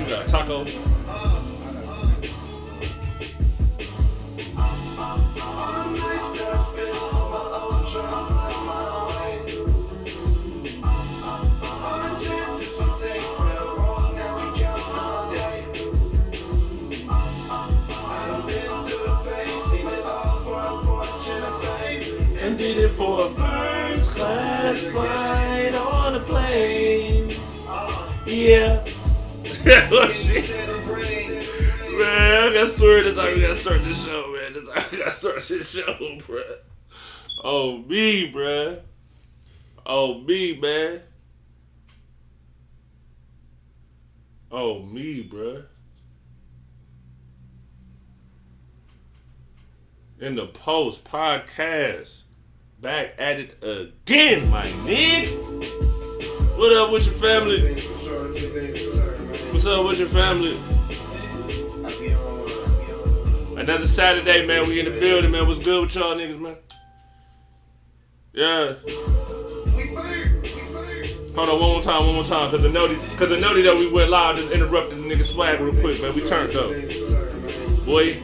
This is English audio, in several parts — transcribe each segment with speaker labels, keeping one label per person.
Speaker 1: got taco.
Speaker 2: And did it for a first class flight on a plane. Yeah.
Speaker 1: Man, I got story. That's how we gotta start this show, man. That's how we gotta start this show, bruh. Oh, me, bruh. Oh, me, man. Oh, me, bruh. NdAPost Podcast. Back at it again, my nigga. What up with your family? What's up with your family? Another Saturday, man. We in the building, man. What's good with y'all niggas, man? Yeah. Hold on, one more time, cause I know that we went live, just interrupted the nigga swag real quick, man. We turned up. Boy.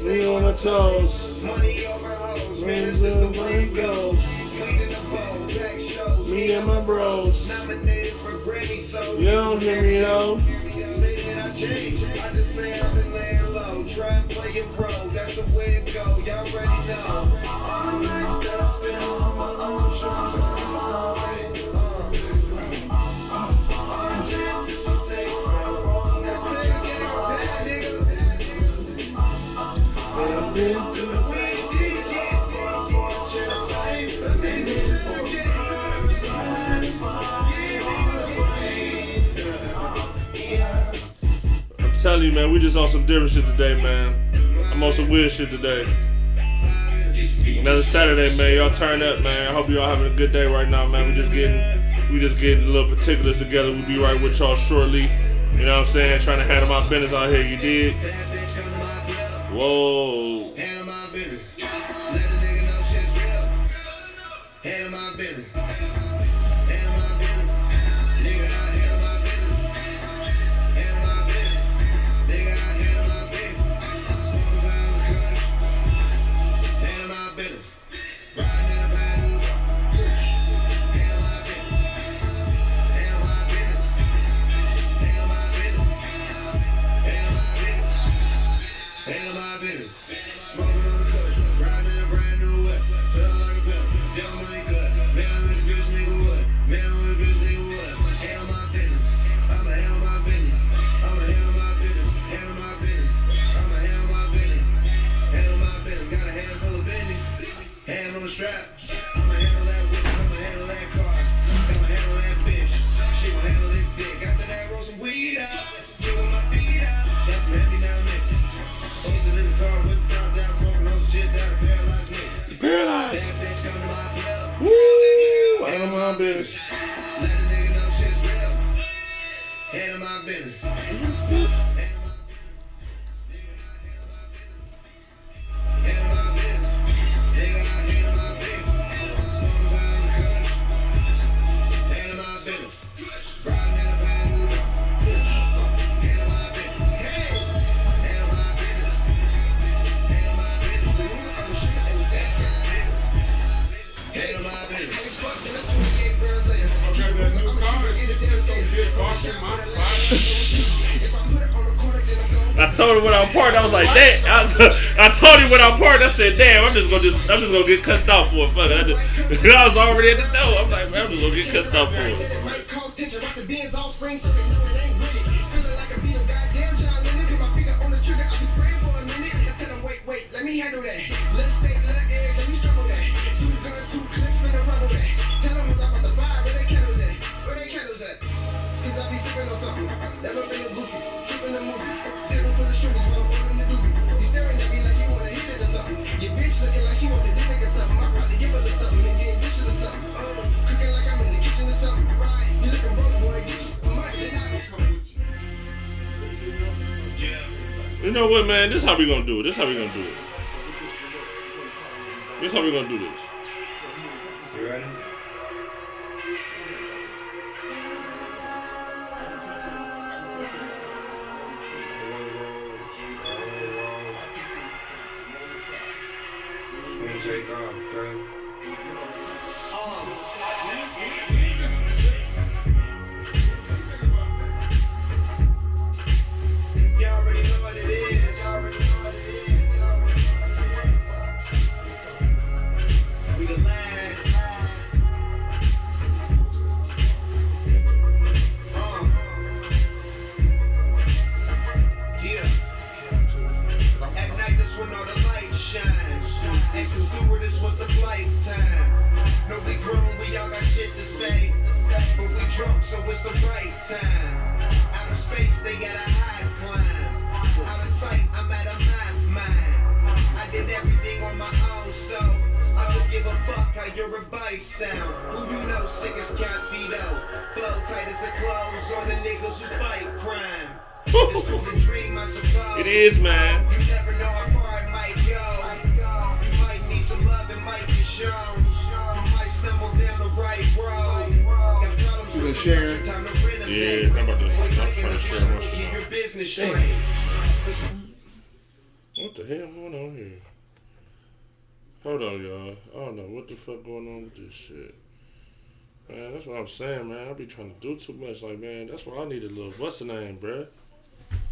Speaker 2: We on our toes. Money over hoes. Man, this is the way it goes. Me and my bros. Nominated for Grammy, so you don't hear me though. Say that I changed. I just say I've been laying low. Try and play it pro. That's the way it go. Y'all already know. All the nights that I spend on my own trying to find my way. All the chances we take right or wrong. That's the game. I've been through the ways,
Speaker 1: I'm telling you, man, we just on some different shit today, man. I'm on some weird shit today. Another Saturday, man. Y'all turn up, man. I hope y'all having a good day right now, man. We just getting a little particulars together. We'll be right with y'all shortly. You know what I'm saying? Trying to handle my business out here. You did? Whoa.
Speaker 2: Handle my business. Let a nigga know shit's real. Handle my business. Handle my business. Nigga, I handle my business. Handle my business. Nigga, I handle my business. Smoke a pound of cut. Handle my business. Riding in a bad new car. Handle my business. Handle my business. Handle my business. Handle my business. Handle my business. Smoking on the couch, riding in a brand new whip. Feeling like a pimp, young money good. Man with a bitch nigga wood. Man with a bitch nigga wood. Handle my business. I'ma handle my business. I'ma handle my business. Handle my business. I'ma handle my business. Handle my business. Got a handful of business. Hand on the strap. I'ma handle that whip. I'ma handle that car. I'ma handle that bitch. She gon' handle this dick. After that, roll some weed out. Jiggle my feet out. That's some heavy down nigga. Posted in the car with the top down, smoking on shit that'll paralyze me.
Speaker 1: You paralyzed.
Speaker 2: Bad bitch come to my club.
Speaker 1: Woo! Handle my business.
Speaker 2: Let a nigga know shit's real. Handle my business. Handle my business. Nigga, I handle my business. Smoking pound of cut. Handle my business.
Speaker 1: I told him when I parked, I was like, damn. I told him when I parked, I said, damn, I'm just gonna get cussed out for it. Fuck it. I was already at the door. I'm like, man, I'm just gonna get cussed out for it.
Speaker 2: Wait, let me handle that. Let's stay, let eggs, let me struggle that. 2 guns, 2 clips, and a rubble that. Tell them about the fire, where they candles at? Where they candles at? Cause I be sipping on something. Never been a goofy, shooting a movie. Table full of shooters while I'm holding the doobie. You staring at me like you wanna hit it or something. Your bitch looking like she want the dick or something. I probably give her a something and getting dishes or something. Cooking like I'm in the kitchen or something. Right, you looking broke, boy, get you some money. Then I don't come with you. Yeah.
Speaker 1: You know what, man? This is how we gonna do it. This is how we gonna do it. This is how we gonna do this.
Speaker 2: You ready? Just gonna take off, okay? You already know what it is. We the last. Yeah. At night, that's when all the lights shine. Ask the stewardess what's the flight time. No, we grown, we all got shit to say. But we drunk, so it's the right time. Out of space, they got a high climb. Out of sight, I'm at a mind. I did everything on my own, so I don't give a fuck how your advice sound. Who you know sick as Capito? Flow tight as the clothes on the niggas who fight crime. It's cool to dream, I suppose.
Speaker 1: It is, man.
Speaker 2: You never know how far it might go. You might need some love, it might be shown. You might stumble down the right road. Got problems with
Speaker 3: sharing.
Speaker 2: time to renovate.
Speaker 1: Yeah, I'm trying to share my
Speaker 2: Keep
Speaker 1: shit.
Speaker 2: your business straight.
Speaker 1: What the hell going on here? Hold on, y'all. I don't know what the fuck going on with this shit. Man, that's what I'm saying, man. I be trying to do too much. Like, man, that's why I need a little, what's the name, bruh?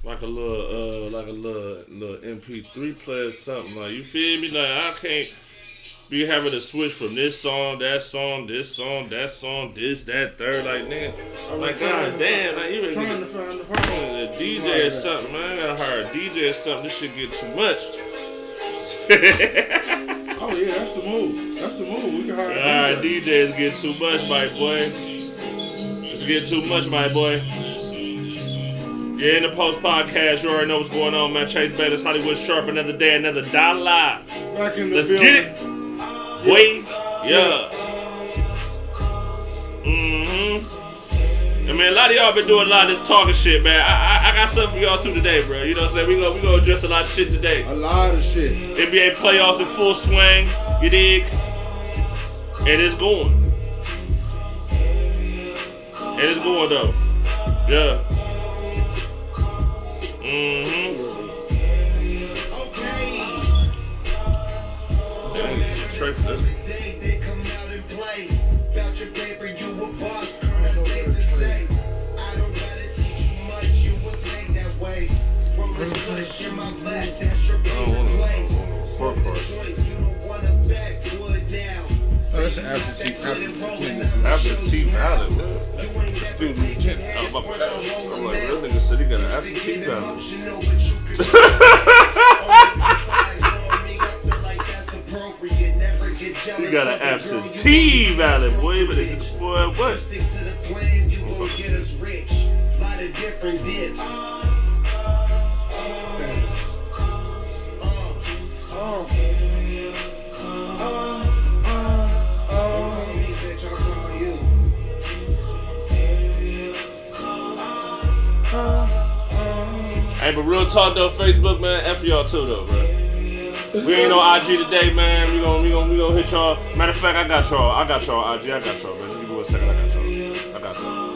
Speaker 1: Like a little MP3 player or something. Like, you feel me? Like, I can't be having to switch from this song, that song, this song, that song, this, that, third. Like, nigga, like, god damn, man. You
Speaker 3: Trying to find the problem.
Speaker 1: a DJ or something, man. I gotta hire a DJ or something. This shit get too much.
Speaker 3: Oh yeah, that's the move. That's the move. We can hire a
Speaker 1: Alright,
Speaker 3: DJ.
Speaker 1: DJ's getting too much, my boy. It's getting too much, my boy. Yeah, in the post podcast, you already know what's going on, man. Chase Bayless, Hollywood Sharp, another day, another dollar.
Speaker 3: Back in the
Speaker 1: Let's
Speaker 3: building.
Speaker 1: get it. Wait, yeah. And man, a lot of y'all been doing a lot of this talking shit, man. I got something for y'all too today, bro. You know what I'm saying? We gonna address a lot of shit today.
Speaker 3: A lot of shit.
Speaker 1: NBA playoffs in full swing, you dig? And it's going. And it's going though. Yeah. Trae for this.
Speaker 2: They come out and play. About your paper, you a boss. That's safe to say. I don't gotta teach you much. You was made that way. Rolling push in my back. That's your favorite place. Smoking a joint. You don't wanna backwood now.
Speaker 3: Oh, that's an
Speaker 1: Absentee ballot.
Speaker 3: student lieutenant.
Speaker 1: I'm like, real nigga said he got an absentee ballot. You got an absentee ballot, boy. But boy, what?
Speaker 2: Stick to the plan, you gon' get us rich. Lot of different dips.
Speaker 1: Hey, but real talk though, Facebook, man, F y'all too though, bro. We ain't on IG today, man. We gonna hit y'all. Matter of fact, I got y'all IG. I got y'all, man. Just give me 1 second. I got y'all.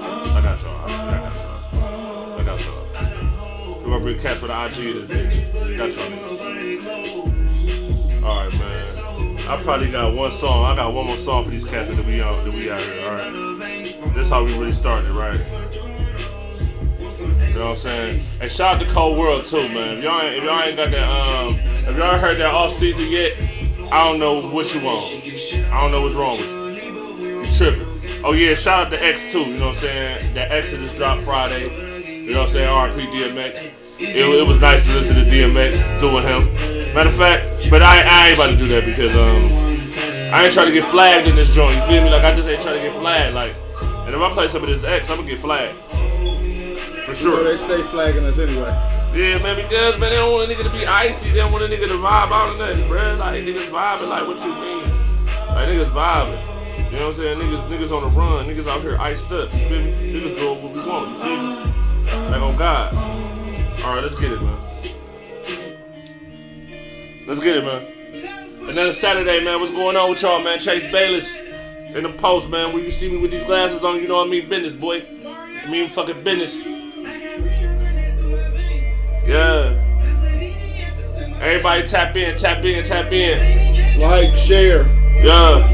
Speaker 1: We gonna bring cats for the IG in this bitch. Got y'all niggas. Alright, man. I probably got one song. I got one more song for these cats that we out here, alright? This how we really started, right? You know what I'm saying? And shout out to Cold World too, man. If y'all ain't got that, if y'all ain't heard that off season yet, I don't know what you want. I don't know what's wrong with you. You tripping. Oh yeah, shout out to X too, you know what I'm saying? That Exodus dropped Friday. You know what I'm saying? RP DMX. It was nice to listen to DMX doing him. Matter of fact, but I ain't about to do that because I ain't trying to get flagged in this joint. You feel me? Like I just ain't trying to get flagged. Like, and if I play some of this X, I'm gonna get flagged. For sure.
Speaker 3: You know, they stay flagging us anyway.
Speaker 1: Yeah, man, because man, they don't want a nigga to be icy. They don't want a nigga to vibe out of nothing, bruh. Like niggas vibing, like what you mean? Like niggas vibing. You know what I'm saying? Niggas on the run. Niggas out here iced up. You feel me? Niggas doing what we want. You feel me? Like on God. All right, let's get it, man. Let's get it, man. Another Saturday, man. What's going on with y'all, man? Chase Bayless in the post, man. When you see me with these glasses on, you know I mean business, boy. I mean fucking business. Yeah. Everybody tap in.
Speaker 3: Like, share.
Speaker 1: Yeah.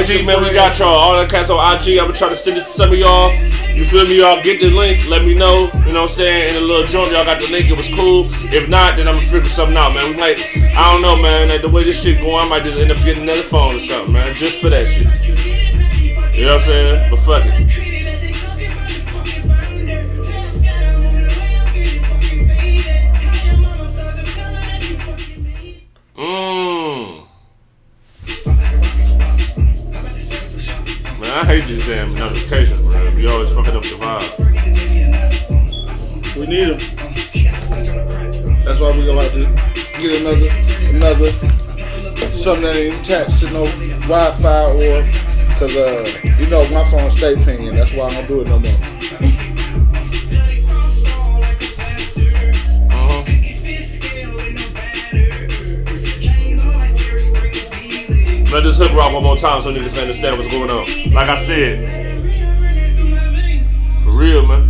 Speaker 1: IG, man, we got y'all. All the cats on IG. I'm gonna try to send it to some of y'all. You feel me? Y'all get the link. Let me know. You know what I'm saying? In a little joint, y'all got the link. It was cool. If not, then I'm gonna figure something out, man. We might, I don't know, man. Like the way this shit going, I might just end up getting another phone or something, man. Just for that shit. You know what I'm saying? But fuck it. Man, I hate these damn notifications, man. You always fucking up the vibe.
Speaker 3: We need them. That's why we gonna have to get another something that ain't attached to no Wi-Fi or, cause you know my phone stay pinging. That's why I don't do it no more.
Speaker 1: Let this hook rock one more time so niggas understand what's going on. Like I said, for real, man.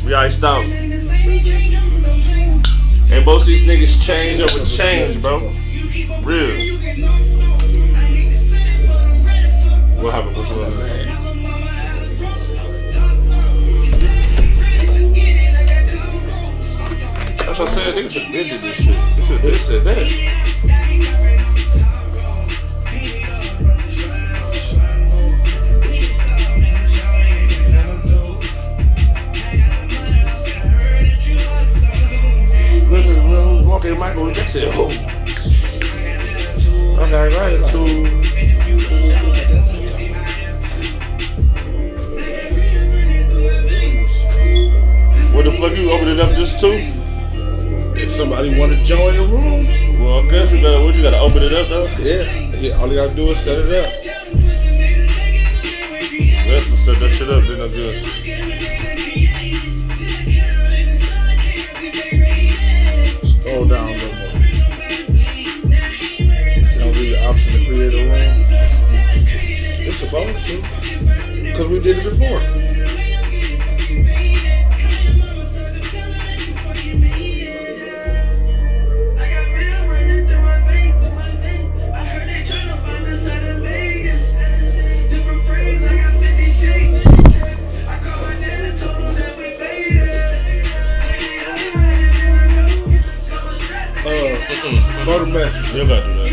Speaker 1: We iced out. And both these niggas change over change, bro. Real. What happened? What's going on? That's what I said. Niggas should have been did this shit. This said that. Okay, Michael Jackson. Oh. Okay, right. So, what the fuck you open it up just to?
Speaker 3: If somebody want to join the room,
Speaker 1: well, I guess you gotta open it up though.
Speaker 3: Yeah. All you gotta do is set it up.
Speaker 1: Let's set that shit up. Then I do it.
Speaker 3: Scroll down a little more. Don't be the option to create a room. It's supposed to, because we did it before. Go to message.
Speaker 1: You gotta do that.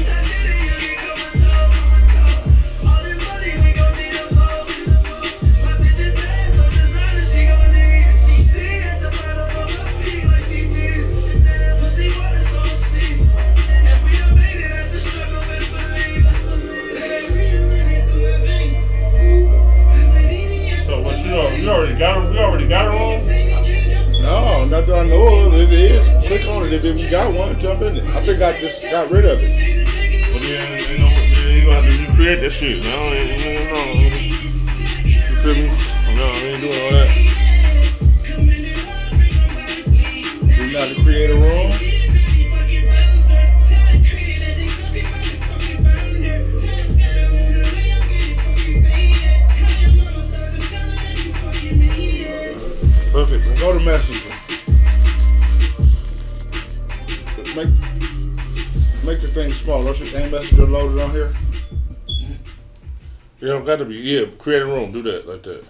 Speaker 1: So what you already got? We already got it on?
Speaker 3: No, not that I know of. It is. Click on it. If you got one, jump in it. I think I just got rid of it.
Speaker 1: Well, then, you gonna have to recreate that shit, man. No. You feel me? No, I ain't doing all that.
Speaker 3: You know how to create a room?
Speaker 1: Perfect, man.
Speaker 3: Go to Messenger. Make the thing small. Don't you ain't Messenger loaded on here?
Speaker 1: You don't got to be. Yeah, create a room. Do that like that.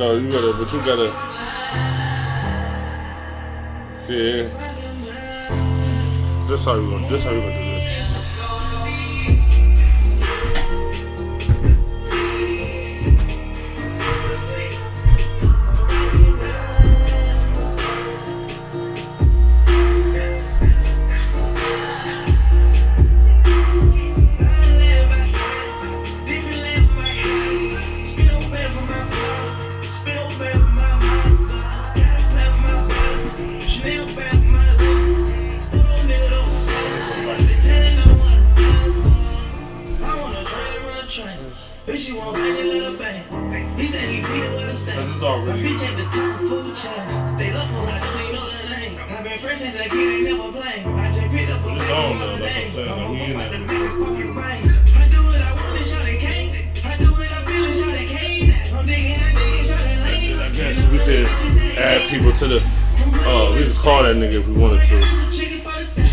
Speaker 1: No, you gotta, but you gotta. Yeah. This how you gonna do this.
Speaker 2: Bitch, you want money, little bang. He said he beat it with a stack. Some bitch at the top of food chains. They love her like they know the name. I've been fresh since a kid, ain't never playing. I just picked up a baby for the day. I'm about to make it pop your brain. I do what I want and shot it came. I do what I feel and shot it came. I'm digging, shot it lane.
Speaker 1: I guess we could add people to the. We could call that nigga if we wanted to.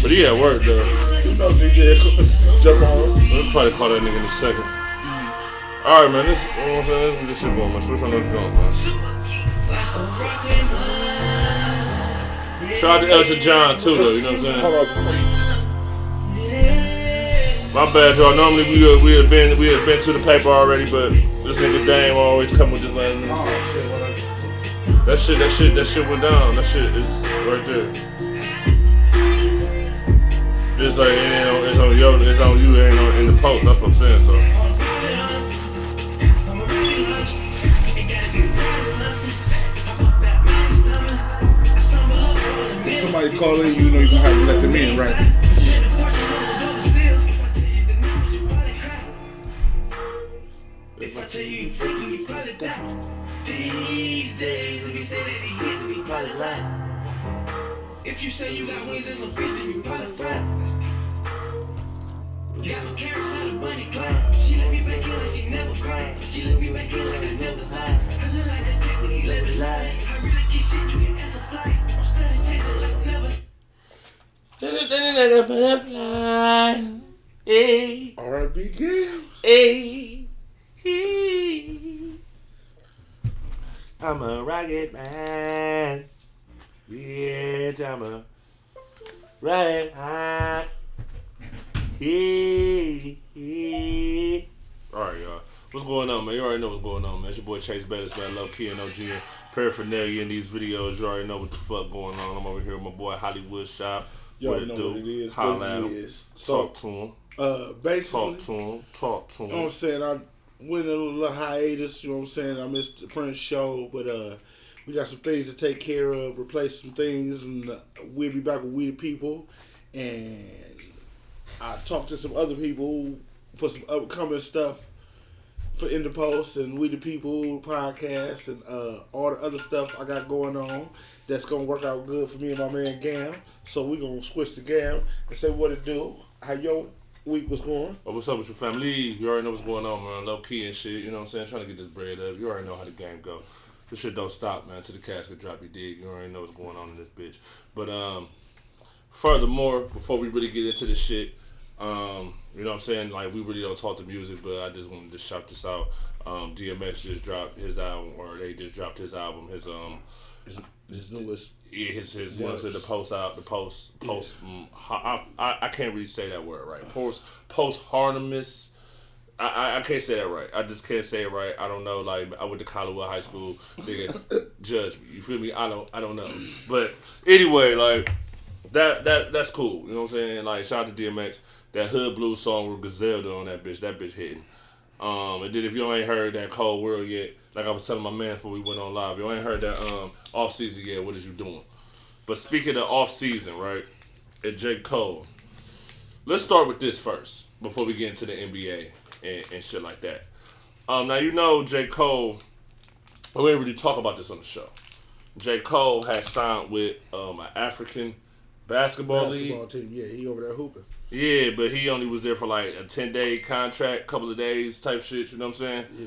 Speaker 1: But he at work though.
Speaker 3: You know, DJ, jump on.
Speaker 1: We'll probably call that nigga in a second. Alright, man, you know what I'm saying? Let's get this shit going, man. Switch on the joint, man. Shout out to Elton John, too, though, you know what I'm saying?
Speaker 3: Hold on.
Speaker 1: My bad, y'all. Normally, we had been to the paper already, but this nigga Dame always come with this like, that shit went down. That shit is right there. It's like, it's on you, it ain't in the post. That's what I'm saying, so.
Speaker 3: Somebody call in, you know you're gonna have to let them in, right?
Speaker 2: If I tell you you freaking, you probably die. These days, if you say that he hit me, you probably lie. If you say you got wings and some fish, then you probably fly. Got no carrots out of bunny climb. She let me back in like she never cried. She let me back in like I never lied. I look like that dick when he let me lie. I really get shit, you can ask a flight. I'm steady chasing like never.
Speaker 3: R&B game.
Speaker 1: I'm a rocket man. Bitch, I'm a rocket man. Alright, y'all. What's going on, man? You already know what's going on, man. It's your boy Chase Bettis, man. Low key and OG and paraphernalia in these videos. You already know what the fuck going on. I'm over here with my boy Hollywood Shop.
Speaker 3: Y'all know what it is.
Speaker 1: Holla at him. Talk to him.
Speaker 3: Basically,
Speaker 1: Talk to him.
Speaker 3: You know what I'm saying? I went a little hiatus, you know what I'm saying? I missed the Prince show, but we got some things to take care of, replace some things, and we'll be back with We the People. And I talked to some other people for some upcoming stuff for NdAPost and We the People podcast and all the other stuff I got going on that's going to work out good for me and my man Gam. So we're going to switch to Gam and say what it do, how your week was going.
Speaker 1: Oh, what's up with your family? You already know what's going on, man. Low key and shit, you know what I'm saying? Trying to get this bread up. You already know how the game go. This shit don't stop, man. Till the casket drop, you dig. You already know what's going on in this bitch. But furthermore, before we really get into this shit, you know what I'm saying? Like, we really don't talk to music, but I just wanted to shout this out. DMX just dropped his album, or they just dropped his album. His
Speaker 3: newest.
Speaker 1: Yeah, his you know what I'm saying, the post. I can't really say that word right. Postharmonious. I can't say that right. I just can't say it right. I don't know. Like, I went to Collinwood High School. Nigga, judge me. You feel me? I don't know. But anyway, like that's cool. You know what I'm saying? Like, shout out to DMX. That Hood Blues song with Griselda on that bitch. That bitch hitting. And then if you ain't heard that Cold World yet, like I was telling my man before we went on live, you ain't heard that off season yet. What is you doing? But speaking of off season, right? And J.Cole. Let's start with this first before we get into the NBA and shit like that. Now you know J.Cole. We didn't really talk about this on the show. J.Cole has signed with an African basketball league
Speaker 3: team. Yeah, he over there hooping.
Speaker 1: Yeah, but he only was there for like a 10-day contract, couple of days type shit, you know what I'm saying?
Speaker 3: Yeah.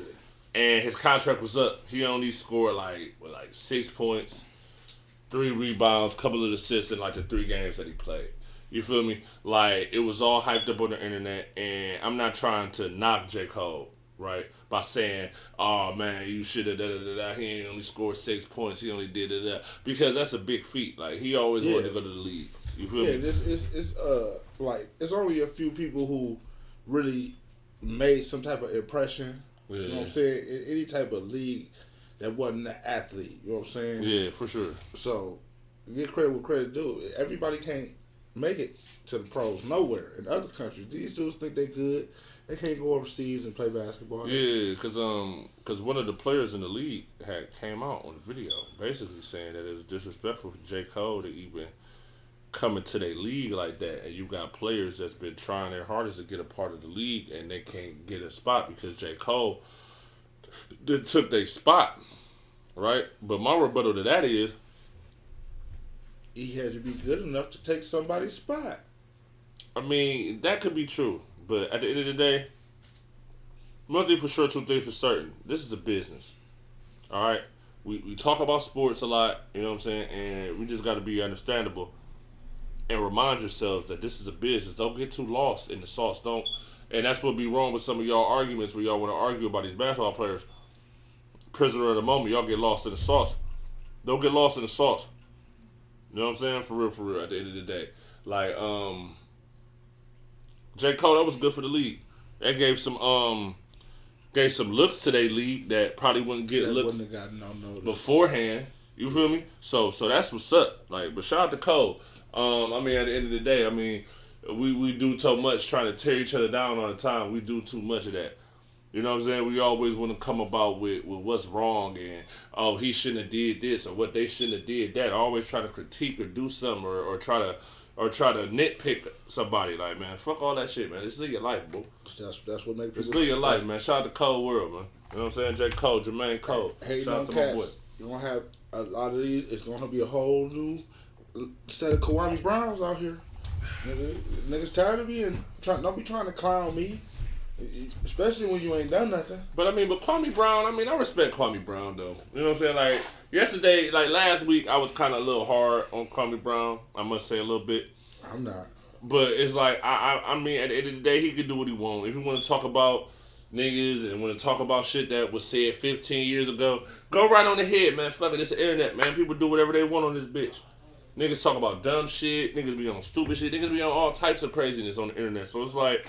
Speaker 1: And his contract was up. He only scored like 6 points, 3 rebounds, couple of assists in like the 3 games that he played. You feel me? Like, it was all hyped up on the internet, and I'm not trying to knock J. Cole, right? By saying, "Oh man, you should have He ain't only scored 6 points. He only did that." Because that's a big feat. Like he always wanted to go to the league. You feel me?
Speaker 3: It's like it's only a few people who really made some type of impression.
Speaker 1: Yeah.
Speaker 3: You know what I'm saying? In any type of league that wasn't an athlete. You know what I'm saying?
Speaker 1: Yeah, for sure.
Speaker 3: So get credit where credit due. Everybody can't make it to the pros nowhere. In other countries, these dudes think they good. They can't go overseas and play basketball.
Speaker 1: Yeah, because one of the players in the league had came out on the video basically saying that it's disrespectful for J.Cole to even come into their league like that, and you got players that's been trying their hardest to get a part of the league and they can't get a spot because J.Cole took their spot, right? But my rebuttal to that is
Speaker 3: he had to be good enough to take somebody's spot.
Speaker 1: I mean, that could be true, but at the end of the day, one thing for sure, two things for certain. This is a business, all right? We talk about sports a lot, you know what I'm saying, and we just got to be understandable and remind yourselves that this is a business. Don't get too lost in the sauce. Don't, and that's what be wrong with some of y'all arguments where y'all want to argue about these basketball players. Prisoner of the moment, y'all get lost in the sauce. Don't get lost in the sauce. You know what I'm saying? For real, at the end of the day. Like, J.Cole, that was good for the league. That gave some looks to their league that probably wouldn't get looks
Speaker 3: wouldn't have gotten no notice
Speaker 1: beforehand. You feel me? So that's what's up. Like, but shout out to Cole. I mean, at the end of the day, I mean, we do so much trying to tear each other down all the time. We do too much of that. You know what I'm saying? We always want to come about with what's wrong and, oh, he shouldn't have did this or what they shouldn't have did that. Always try to critique or do something or try to nitpick somebody. Like, man, fuck all that shit, man. Just live your life, bro.
Speaker 3: That's what makes people.
Speaker 1: Just live your life, man. Shout out to Cole World, man. You know what I'm saying? J. Cole, Jermaine Cole.
Speaker 3: Hey,
Speaker 1: shout out to my boy.
Speaker 3: You're going to have a lot of these. It's going to be a whole new set of Kwame Browns out here. Niggas tired of being, don't be trying to clown me. Especially when you ain't done nothing.
Speaker 1: But Kwame Brown, I respect Kwame Brown though. You know what I'm saying? Like yesterday, like last week, I was kind of a little hard on Kwame Brown. I must say a little bit.
Speaker 3: I'm not.
Speaker 1: But it's like I mean, at the end of the day, he can do what he wants. If you want to talk about niggas and want to talk about shit that was said 15 years ago, go right on the head, man. Fuck it, it's the internet, man. People do whatever they want on this bitch. Niggas talk about dumb shit. Niggas be on stupid shit. Niggas be on all types of craziness on the internet. So it's like,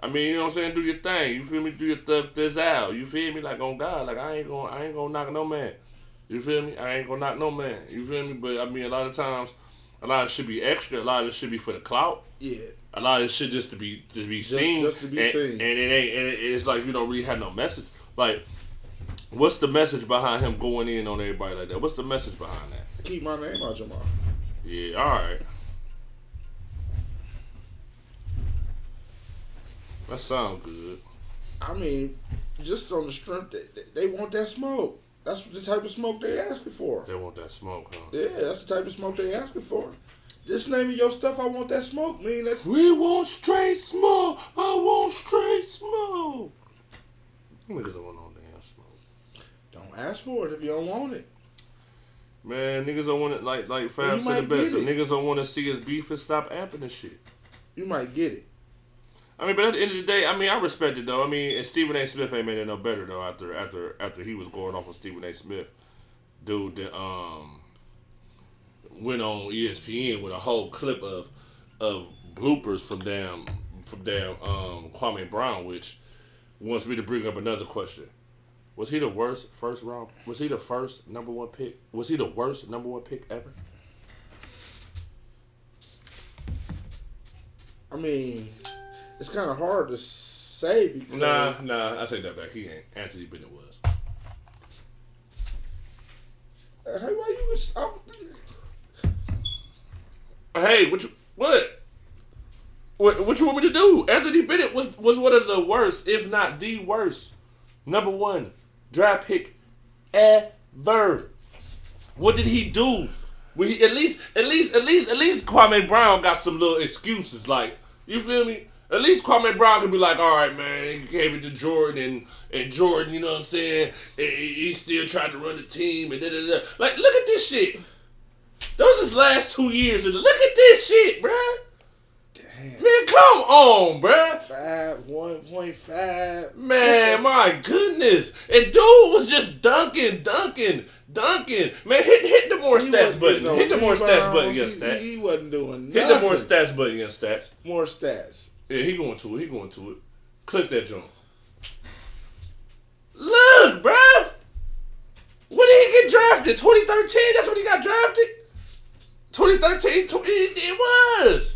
Speaker 1: I mean, you know what I'm saying? Do your thing. You feel me? Do your thug this out. You feel me? Like on God. Like I ain't gonna knock no man. You feel me? I ain't gonna knock no man. You feel me? But I mean, a lot of times, a lot of it should be extra. A lot of it should be for the clout.
Speaker 3: Yeah.
Speaker 1: A lot of it should just to be seen.
Speaker 3: Just to be seen.
Speaker 1: And it ain't. And it's like you don't really have no message. Like, what's the message behind him going in on everybody like that? What's the message behind that?
Speaker 3: Keep my name out your mouth.
Speaker 1: Yeah. All right. That sound good.
Speaker 3: I mean, just on the strength that they want that smoke. That's the type of smoke they asking for.
Speaker 1: They want that smoke, huh?
Speaker 3: Yeah, that's the type of smoke they asking for. Just naming your stuff, I want that smoke, mean that's...
Speaker 1: We want straight smoke. I want straight smoke. Niggas don't want no damn smoke.
Speaker 3: Don't ask for it if you don't want it.
Speaker 1: Man, niggas don't want it like Fab said the best. So niggas don't want to see us beef and stop apping and shit.
Speaker 3: You might get it.
Speaker 1: I mean, but at the end of the day, I mean, I respect it though. I mean, and Stephen A. Smith ain't made it no better though. After he was going off on Stephen A. Smith, dude that went on ESPN with a whole clip of bloopers from damn Kwame Brown, which wants me to bring up another question. Was he the worst first round? Was he the first number one pick? Was he the worst number one pick ever?
Speaker 3: I mean, it's kind of hard to say because...
Speaker 1: Nah, I take that back. He ain't. Anthony Bennett was.
Speaker 3: Hey, why you was...
Speaker 1: Hey, what you want me to do? Anthony Bennett was one of the worst, if not the worst, number one draft pick ever. What did he do? At least Kwame Brown got some little excuses. Like, you feel me? At least Kwame Brown can be like, all right, man, he gave it to Jordan, and Jordan, you know what I'm saying? He still tried to run the team, and da-da-da. Like, look at this shit. Those his last 2 years, and look at this shit, bruh.
Speaker 3: Damn.
Speaker 1: Man, come on, bruh.
Speaker 3: 1.5.
Speaker 1: Man, my goodness. And dude was just dunking. Man, hit the more stats button. Hit the more stats button, your stats.
Speaker 3: He wasn't doing nothing.
Speaker 1: Hit the more stats button, your stats.
Speaker 3: More stats.
Speaker 1: Yeah, he going to it. Click that joint. Look, bruh. When did he get drafted? 2013? That's when he got drafted? 2013? It was.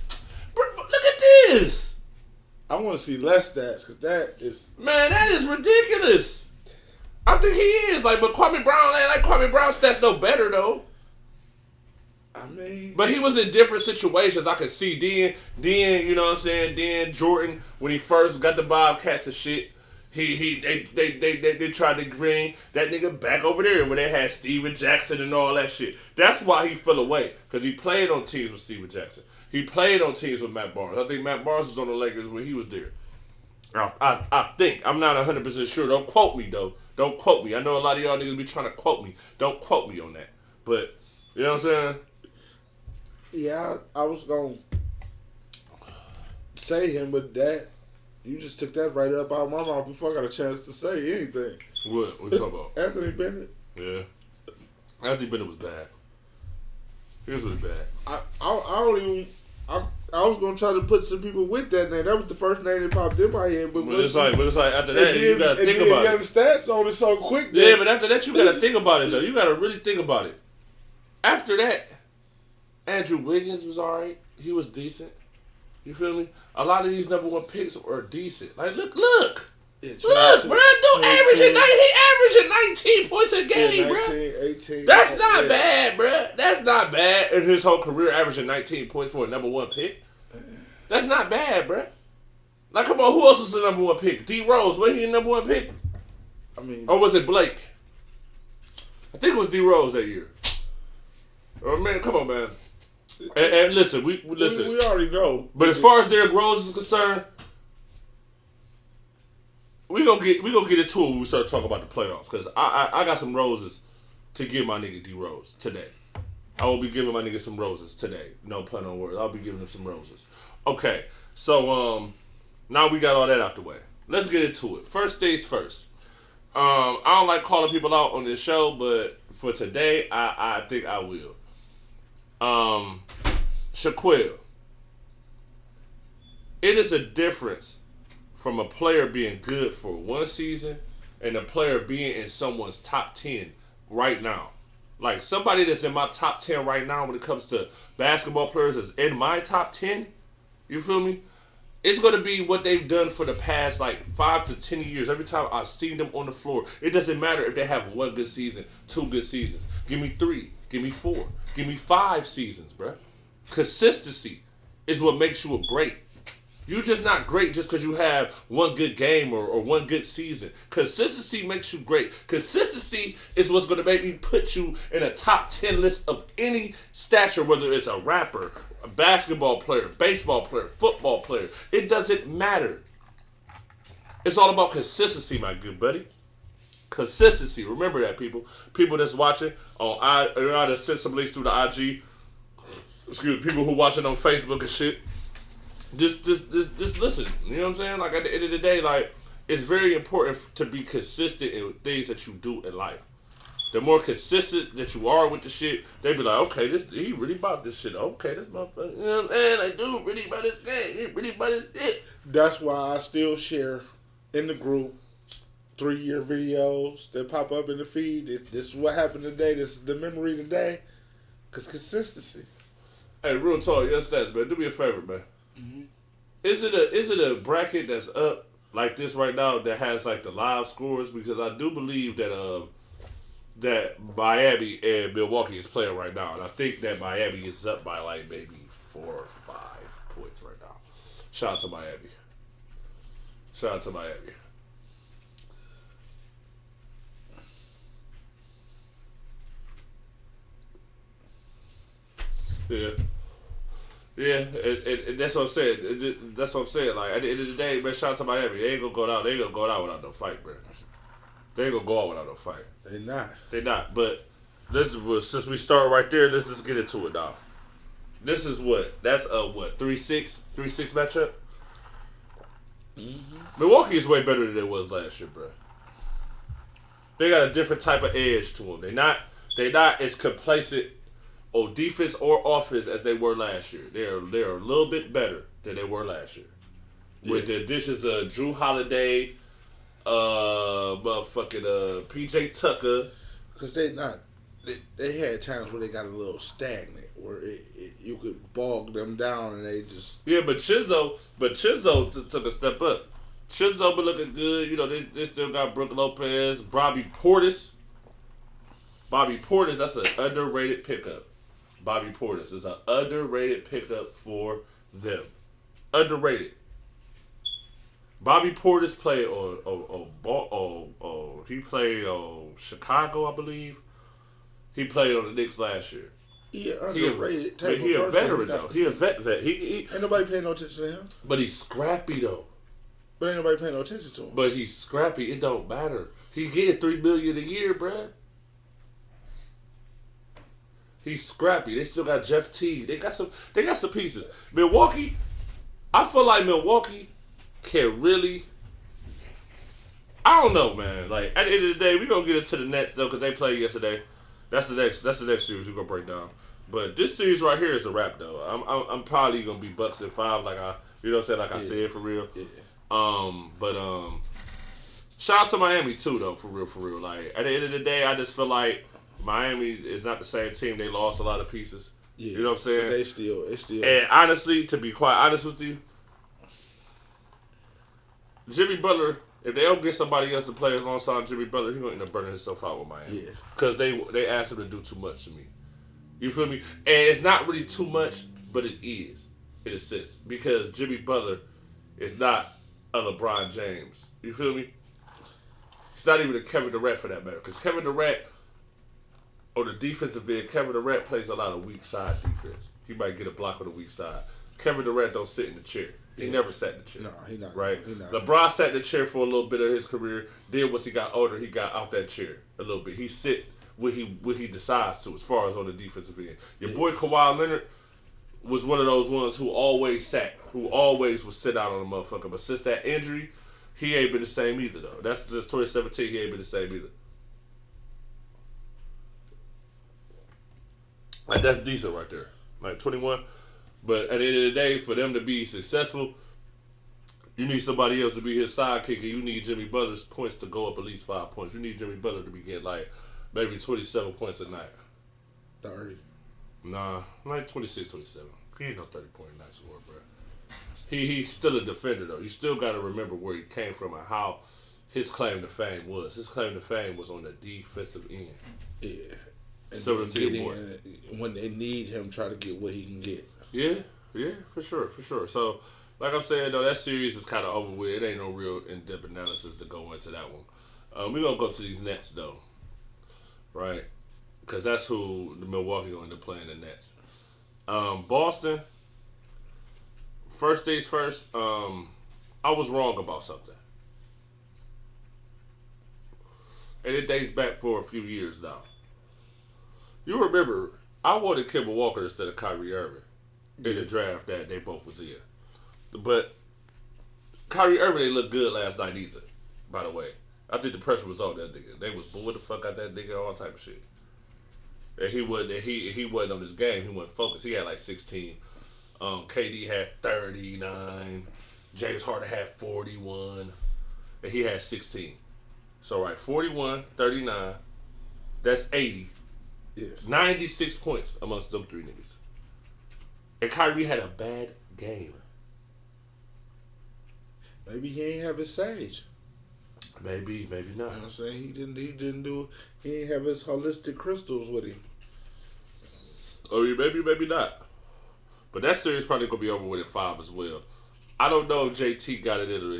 Speaker 1: Bro, look at this.
Speaker 3: I want to see less stats because that is...
Speaker 1: Man, that is ridiculous. I think he is. But Kwame Brown ain't like Kwame Brown stats no better, though.
Speaker 3: I mean...
Speaker 1: But he was in different situations. I could see then, you know what I'm saying? Then Jordan, when he first got the Bobcats and shit, they tried to bring that nigga back over there when they had Steven Jackson and all that shit. That's why he fell away. Because he played on teams with Steven Jackson. He played on teams with Matt Barnes. I think Matt Barnes was on the Lakers when he was there. I think. I'm not 100% sure. Don't quote me, though. Don't quote me. I know a lot of y'all niggas be trying to quote me. Don't quote me on that. But, you know what I'm saying?
Speaker 3: Yeah, I was going to say him, but that... You just took that right up out of my mouth before I got a chance to say anything.
Speaker 1: What you talking about?
Speaker 3: Anthony Bennett.
Speaker 1: Yeah. Anthony Bennett was bad. He was really bad.
Speaker 3: I was gonna try to put some people with that name. That was the first name that popped in my head. But
Speaker 1: it's like after that, you gotta think about it.
Speaker 3: You got stats on it so quick.
Speaker 1: Yeah, but after that, you gotta think about it though. You gotta really think about it. After that, Andrew Wiggins was alright. He was decent. You feel me? A lot of these number one picks are decent. Like, look, bro. Dude averaging 19 points a game,
Speaker 3: 19,
Speaker 1: bro.
Speaker 3: 18.
Speaker 1: That's not bad, bro. That's not bad. In his whole career, averaging 19 points for a number one pick. That's not bad, bro. Like, come on, who else was the number one pick? D Rose, was he the number one pick?
Speaker 3: I mean,
Speaker 1: or was it Blake? I think it was D Rose that year. Oh man, come on, man. And listen, we listen.
Speaker 3: We already know.
Speaker 1: But as far as Derrick Rose is concerned, we gonna get into it when we start talking about the playoffs. Because I got some roses to give my nigga D Rose today. I will be giving my nigga some roses today. No pun on words. I'll be giving him some roses. Okay, so now we got all that out the way. Let's get into it. First things first. I don't like calling people out on this show, but for today, I think I will. Shaquille. It is a difference from a player being good for one season and a player being in someone's top 10 right now. Like somebody that's in my top 10 right now when it comes to basketball players that's in my top 10, you feel me? It's going to be what they've done for the past 5 to 10 years. Every time I've seen them on the floor, it doesn't matter if they have one good season, 2 good seasons. Give me 3. Give me 4. Give me 5 seasons, bruh. Consistency is what makes you a great. You're just not great just because you have one good game or one good season. Consistency makes you great. Consistency is what's going to make me put you in a top 10 list of any stature, whether it's a rapper, a basketball player, baseball player, football player. It doesn't matter. It's all about consistency, my good buddy. Consistency. Remember that, people. People that's watching on I just sent some links through the IG. Excuse me, people who watching on Facebook and shit. Just listen. You know what I'm saying? Like at the end of the day, it's very important to be consistent in things that you do in life. The more consistent that you are with the shit, they be like, okay, he really about this shit. Okay, this motherfucker, you know what I'm saying? Like, dude, really about his game. He really about his shit.
Speaker 3: That's why I still share in the group 3-year videos that pop up in the feed. This is what happened today. This is the memory today. Because consistency.
Speaker 1: Hey, real talk, your stats, man. Do me a favor, man.
Speaker 3: Mm-hmm.
Speaker 1: Is it a bracket that's up like this right now that has the live scores? Because I do believe that Miami and Milwaukee is playing right now, and I think that Miami is up by maybe 4 or 5 points right now. Shout out to Miami. Yeah, and that's what I'm saying. That's what I'm saying. Like at the end of the day, man, shout out to Miami. They ain't gonna go out. They ain't gonna go out without no fight, bro. They ain't gonna go out without no fight.
Speaker 3: They not.
Speaker 1: But since we start right there, let's just get into it now. This is what? That's a what? 3-6 matchup. Milwaukee is way better than it was last year, bro. They got a different type of edge to them. They not as complacent on defense or offense as they were last year. They're a little bit better than they were last year. With the additions of Drew Holiday, PJ Tucker.
Speaker 3: Because they had times where they got a little stagnant, where you could bog them down and they just...
Speaker 1: Yeah, but Chizzo took a step up. Chizzo been looking good. You know, they still got Brook Lopez, Bobby Portis. That's an underrated pickup. Bobby Portis is an underrated pickup for them. Underrated. Bobby Portis played he played on Chicago, I believe. He played on the Knicks last year.
Speaker 3: Yeah, underrated.
Speaker 1: He a veteran though. He a vet.
Speaker 3: Ain't nobody paying no attention to him.
Speaker 1: But he's scrappy though.
Speaker 3: But ain't nobody paying no attention to him.
Speaker 1: But he's scrappy. It don't matter. He getting $3 million a year, bruh. He's scrappy. They still got Jeff Teague. They got some pieces. Milwaukee. I feel like Milwaukee can really. I don't know, man. Like at the end of the day, we gonna get into the Nets though because they played yesterday. That's the next series we're gonna break down. But this series right here is a wrap though. I'm probably gonna be Bucks in 5, like I said for real.
Speaker 3: Yeah.
Speaker 1: Shout out to Miami too though, for real. Like at the end of the day, I just feel like Miami is not the same team. They lost a lot of pieces.
Speaker 3: Yeah.
Speaker 1: You know what I'm saying?
Speaker 3: They still.
Speaker 1: And honestly, to be quite honest with you, Jimmy Butler, if they don't get somebody else to play alongside Jimmy Butler, he's gonna end up burning himself out with Miami.
Speaker 3: Yeah.
Speaker 1: Because they asked him to do too much to me. You feel me? And it's not really too much, but it is. In a sense. Because Jimmy Butler is not a LeBron James. You feel me? It's not even a Kevin Durant for that matter. Because Kevin Durant, on the defensive end, Kevin Durant plays a lot of weak side defense. He might get a block on the weak side. Kevin Durant don't sit in the chair. He never sat in the chair.
Speaker 3: No, he not.
Speaker 1: Right?
Speaker 3: He not.
Speaker 1: LeBron sat in the chair for a little bit of his career. Then once he got older, he got out that chair a little bit. He sit where he decides to as far as on the defensive end. Your boy Kawhi Leonard was one of those ones who always would sit out on a motherfucker. But since that injury, he ain't been the same either though. That's just 2017, he ain't been the same either. Like that's decent right there. Like 21. But at the end of the day, for them to be successful, you need somebody else to be his sidekick, and you need Jimmy Butler's points to go up at least 5 points. You need Jimmy Butler to be getting like maybe 27 points a night.
Speaker 3: 30.
Speaker 1: Nah, like 26, 27. He ain't no 30-point night scorer, bro. He's still a defender though. You still got to remember where he came from and how his claim to fame was. His claim to fame was on the defensive end.
Speaker 3: Yeah. And
Speaker 1: So to your boy.
Speaker 3: When they need him, try to get what he can get.
Speaker 1: Yeah, for sure. So, like I'm saying, though, that series is kind of over with. It ain't no real in-depth analysis to go into that one. We're going to go to these Nets, though, right? Because that's who the Milwaukee going to end up playing, the Nets. Boston, first things first, I was wrong about something. And it dates back for a few years now. You remember, I wanted Kemba Walker instead of Kyrie Irving. In the draft that they both was in. But Kyrie Irving didn't look good last night either, by the way. I think the pressure was on that nigga. They was booing the fuck out that nigga, all type of shit. And he wasn't on his game. He wasn't focused. He had like 16. KD had 39. James Harden had 41. And he had 16. So, right, 41, 39. That's 80.
Speaker 3: Yeah.
Speaker 1: 96 points amongst them three niggas. And Kyrie had a bad game.
Speaker 3: Maybe he ain't have his sage.
Speaker 1: Maybe not.
Speaker 3: You know what I'm saying? He didn't have his holistic crystals with him.
Speaker 1: Or maybe not. But that series probably gonna be over with at 5 as well. I don't know if JT got it in to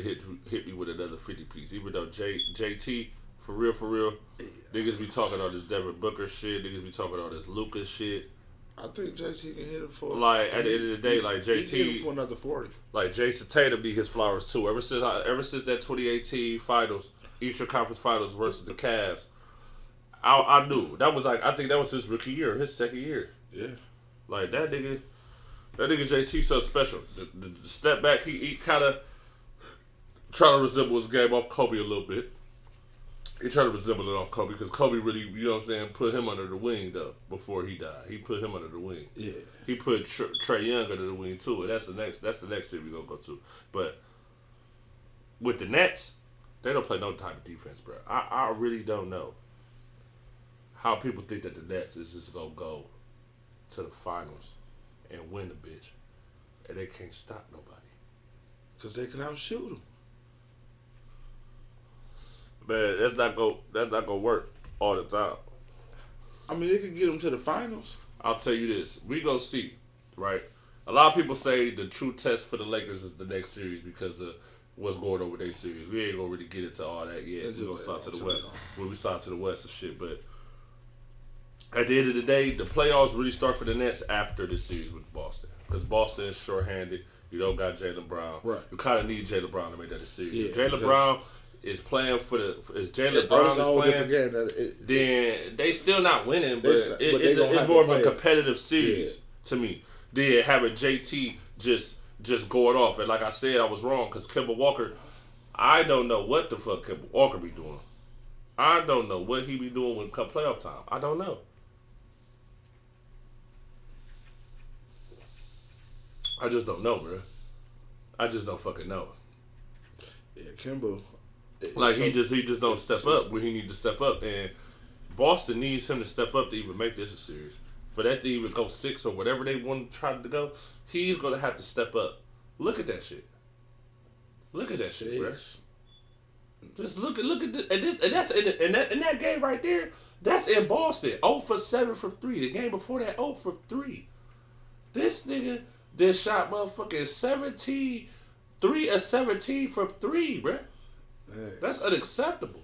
Speaker 1: hit me with another 50 piece. Even though JT, for real, niggas be talking all this Devin Booker shit. Niggas be talking all this Lucas shit.
Speaker 3: I think JT can hit it for.
Speaker 1: Like at the end of the day, like JT
Speaker 3: he can hit it for another 40.
Speaker 1: Like Jason Tatum need his flowers too. Ever since that 2018 finals, Eastern Conference Finals versus the Cavs, I knew that was like I think that was his rookie year, his second year.
Speaker 3: Yeah.
Speaker 1: Like that nigga, That nigga JT so special. The step back, he kind of trying to resemble his game off Kobe a little bit. He tried to resemble it off Kobe because Kobe really, you know what I'm saying, put him under the wing though before he died. He put him under the wing.
Speaker 3: Yeah.
Speaker 1: He put Trae Young under the wing too, and that's the next thing we're gonna go to. But with the Nets, they don't play no type of defense, bro. I really don't know how people think that the Nets is just gonna go to the finals and win the bitch, and they can't stop nobody.
Speaker 3: Because they can outshoot them.
Speaker 1: Man, that's not gonna work all the time.
Speaker 3: I mean, they can get them to the finals.
Speaker 1: I'll tell you this. We gonna see, right? A lot of people say the true test for the Lakers is the next series because of what's going on with their series. We ain't gonna really get into all that yet. We're gonna start to the West. When we start to the West and shit. But at the end of the day, the playoffs really start for the Nets after this series with Boston. Because Boston is short-handed. You don't got Jaylen Brown.
Speaker 3: Right.
Speaker 1: You kind of need Jaylen Brown to make that a series.
Speaker 3: Yeah,
Speaker 1: if Jaylen Brown is playing is Jaylen Brown is playing, then they still not winning, but it's more of a competitive series to me than having JT just going off. And like I said, I was wrong because Kemba Walker, I don't know what the fuck Kemba Walker be doing. I don't know what he be doing when come playoff time. I don't know. I just don't know, bro. I just don't fucking know.
Speaker 3: Yeah, Kemba.
Speaker 1: Like he just don't step up when he need to step up, and Boston needs him to step up to even make this a series. For that to even go 6 or whatever they want to try to go, he's gonna have to step up. Look at that shit. Look at that shit, bro. Just look at this, and that game right there. That's in Boston. 0 for 7 from 3. The game before that, 0 for 3. This nigga shot motherfucking 3 of 17 from 3, bruh.
Speaker 3: Man.
Speaker 1: That's unacceptable.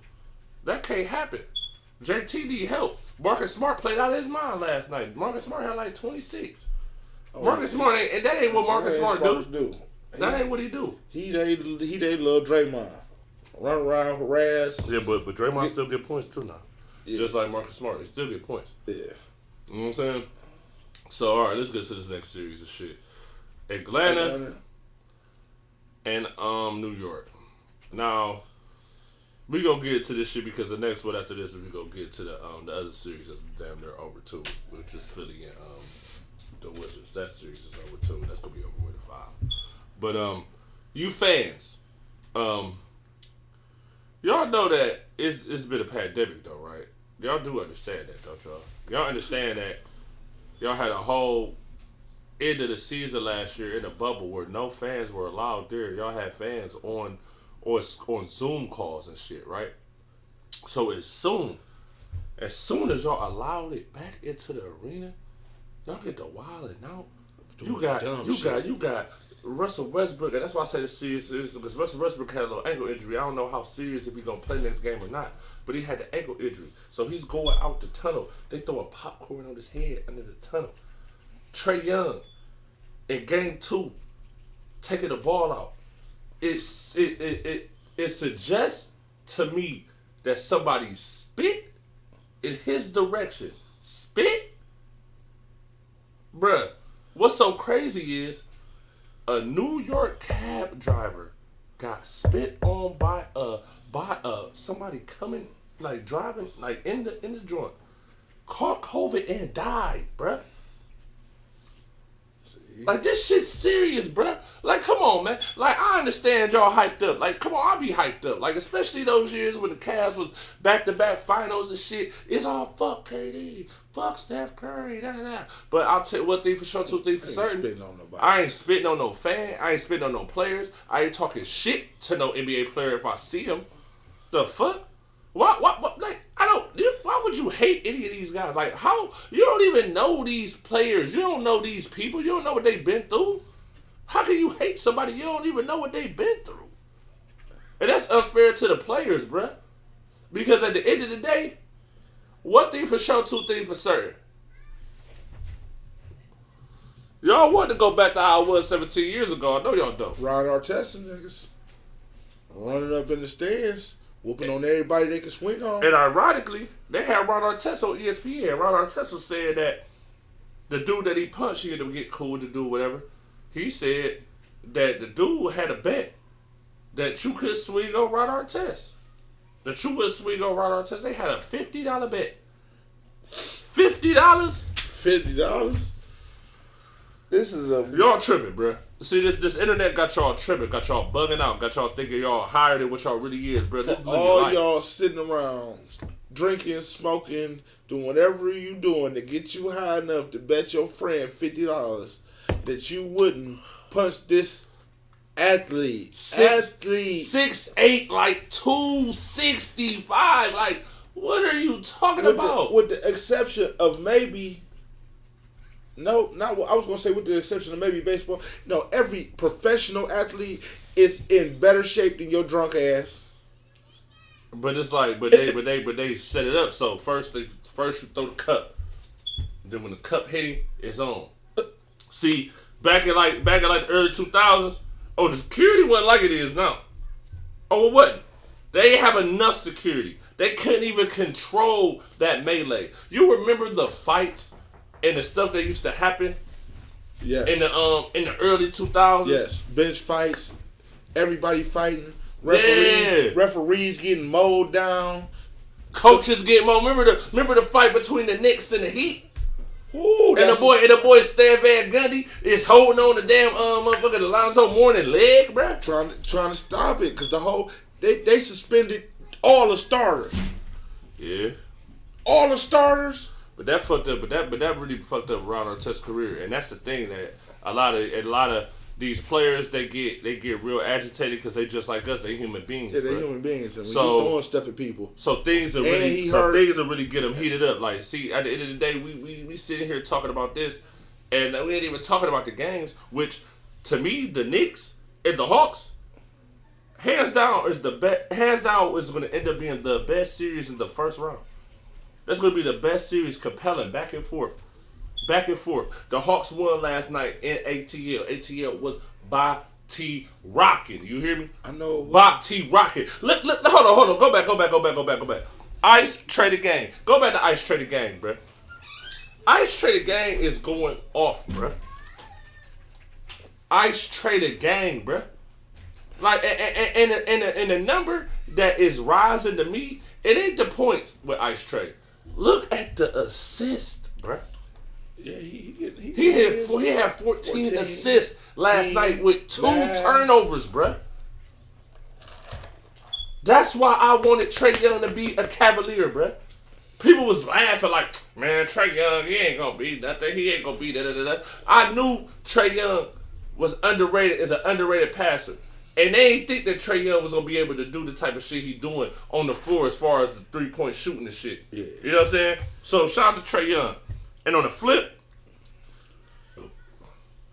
Speaker 1: That can't happen. JT need help. Marcus Smart played out of his mind last night. Marcus Smart had like 26. Marcus Smart ain't, that ain't what Marcus Smart do. That ain't what he do.
Speaker 3: He little Draymond. Run around, harass.
Speaker 1: Yeah, but Draymond still get points too now.
Speaker 3: Yeah.
Speaker 1: Just like Marcus Smart, he still get points.
Speaker 3: Yeah.
Speaker 1: You know what I'm saying? So, all right, let's get to this next series of shit. Atlanta and New York. Now, we gonna get to this shit because the next one after this, we gonna get to the other series that's damn near over too, which is Philly and the Wizards. That series is over too. That's gonna be over with at 5. But you fans, y'all know that it's been a pandemic though, right? Y'all do understand that, don't y'all? Y'all understand that y'all had a whole end of the season last year in a bubble where no fans were allowed there. Y'all had fans on Zoom calls and shit, right? So as soon as y'all allowed it back into the arena, y'all get the wilding out. You got Russell Westbrook, and that's why I say the series is because Russell Westbrook had a little ankle injury. I don't know how serious if he's gonna play next game or not, but he had the ankle injury, so he's going out the tunnel. They throwing popcorn on his head under the tunnel. Trae Young in game 2 taking the ball out. It suggests to me that somebody spit in his direction. Spit? Bruh, what's so crazy is a New York cab driver got spit on by somebody coming, like driving, like in the joint, caught COVID and died, bruh. Like, this shit's serious, bruh. Like, come on, man. Like, I understand y'all hyped up. Like, come on, I'll be hyped up. Like, especially those years when the Cavs was back-to-back finals and shit. It's all fuck KD, fuck Steph Curry, da-da-da. But I'll tell you one thing for sure, two things for certain. I ain't spitting on no fan. I ain't spitting on no players. I ain't talking shit to no NBA player if I see them. The fuck? Why, like, why would you hate any of these guys? Like, how, you don't even know these players. You don't know these people. You don't know what they've been through. How can you hate somebody you don't even know what they've been through? And that's unfair to the players, bruh. Because at the end of the day, one thing for sure, two things for certain. Y'all want to go back to how it was 17 years ago. I know y'all don't.
Speaker 3: Ron Artest niggas running up in the stands. Whooping on everybody they can swing on.
Speaker 1: And ironically, they had Ron Artest on ESPN. Ron Artest was saying that the dude that he punched, he had to get cool with the dude, whatever. He said that the dude had a bet that you could swing on Ron Artest. That you would swing on Ron Artest. They had a $50 bet. $50?
Speaker 3: $50? This is a...
Speaker 1: Y'all tripping, bruh. See, this internet got y'all tripping, got y'all bugging out, got y'all thinking y'all higher than what y'all really is, bruh. This is
Speaker 3: all
Speaker 1: life.
Speaker 3: y'all sitting around, drinking, smoking, doing whatever you doing to get you high enough to bet your friend $50 that you wouldn't punch this athlete.
Speaker 1: 6'8", like 265. Like, what are you talking about?
Speaker 3: With the exception of maybe... No, not what I was gonna say. With the exception of maybe baseball, no. Every professional athlete is in better shape than your drunk ass.
Speaker 1: But it's like, but they set it up. So first you throw the cup, then when the cup hit him, it's on. See, back in like the early 2000s, the security wasn't like it is now. Oh, it wasn't. They didn't have enough security. They couldn't even control that melee. You remember the fights and the stuff that used to happen?
Speaker 3: Yes.
Speaker 1: In the early 2000s?
Speaker 3: Yes. Bench fights, everybody fighting, referees getting mowed down.
Speaker 1: Coaches getting mowed. Remember the fight between the Knicks and the Heat?
Speaker 3: Ooh,
Speaker 1: and the boy Stan Van Gundy is holding on the damn motherfucker Alonzo Mourning leg, bruh.
Speaker 3: Trying to stop it, because the whole they suspended all the starters.
Speaker 1: Yeah.
Speaker 3: All the starters.
Speaker 1: But that fucked up. But that really fucked up Ron Artest's career, and that's the thing that a lot of these players they get real agitated because they just like us. They human beings.
Speaker 3: Yeah, they
Speaker 1: bro.
Speaker 3: human beings. And when
Speaker 1: So
Speaker 3: you throwing stuff at people,
Speaker 1: so things will really get them heated up. Like, see, at the end of the day, we sitting here talking about this, and we ain't even talking about the games. Which, to me, the Knicks and the Hawks, hands down is going to end up being the best series in the first round. That's going to be the best series, compelling, back and forth. Back and forth. The Hawks won last night in ATL. ATL was T rocking. You hear me?
Speaker 3: I know.
Speaker 1: T rocking. Hold on. Go back. Ice Trader Gang. Go back to Ice Trader Gang, bruh. Ice Trader Gang is going off, bruh. Ice Trader Gang, bruh. Like, and the number that is rising to me, it ain't the points with Ice Trader. Look at the assist, bruh.
Speaker 3: Yeah,
Speaker 1: he had 14 assists last night with 2 turnovers, bruh. That's why I wanted Trae Young to be a Cavalier, bruh. People was laughing like, man, Trae Young, he ain't gonna be nothing. He ain't gonna be da-da-da-da. I knew Trae Young was underrated as an underrated passer. And they didn't think that Trae Young was going to be able to do the type of shit he doing on the floor as far as the three-point shooting and shit.
Speaker 3: Yeah.
Speaker 1: You know what I'm saying? So, shout out to Trae Young. And on the flip,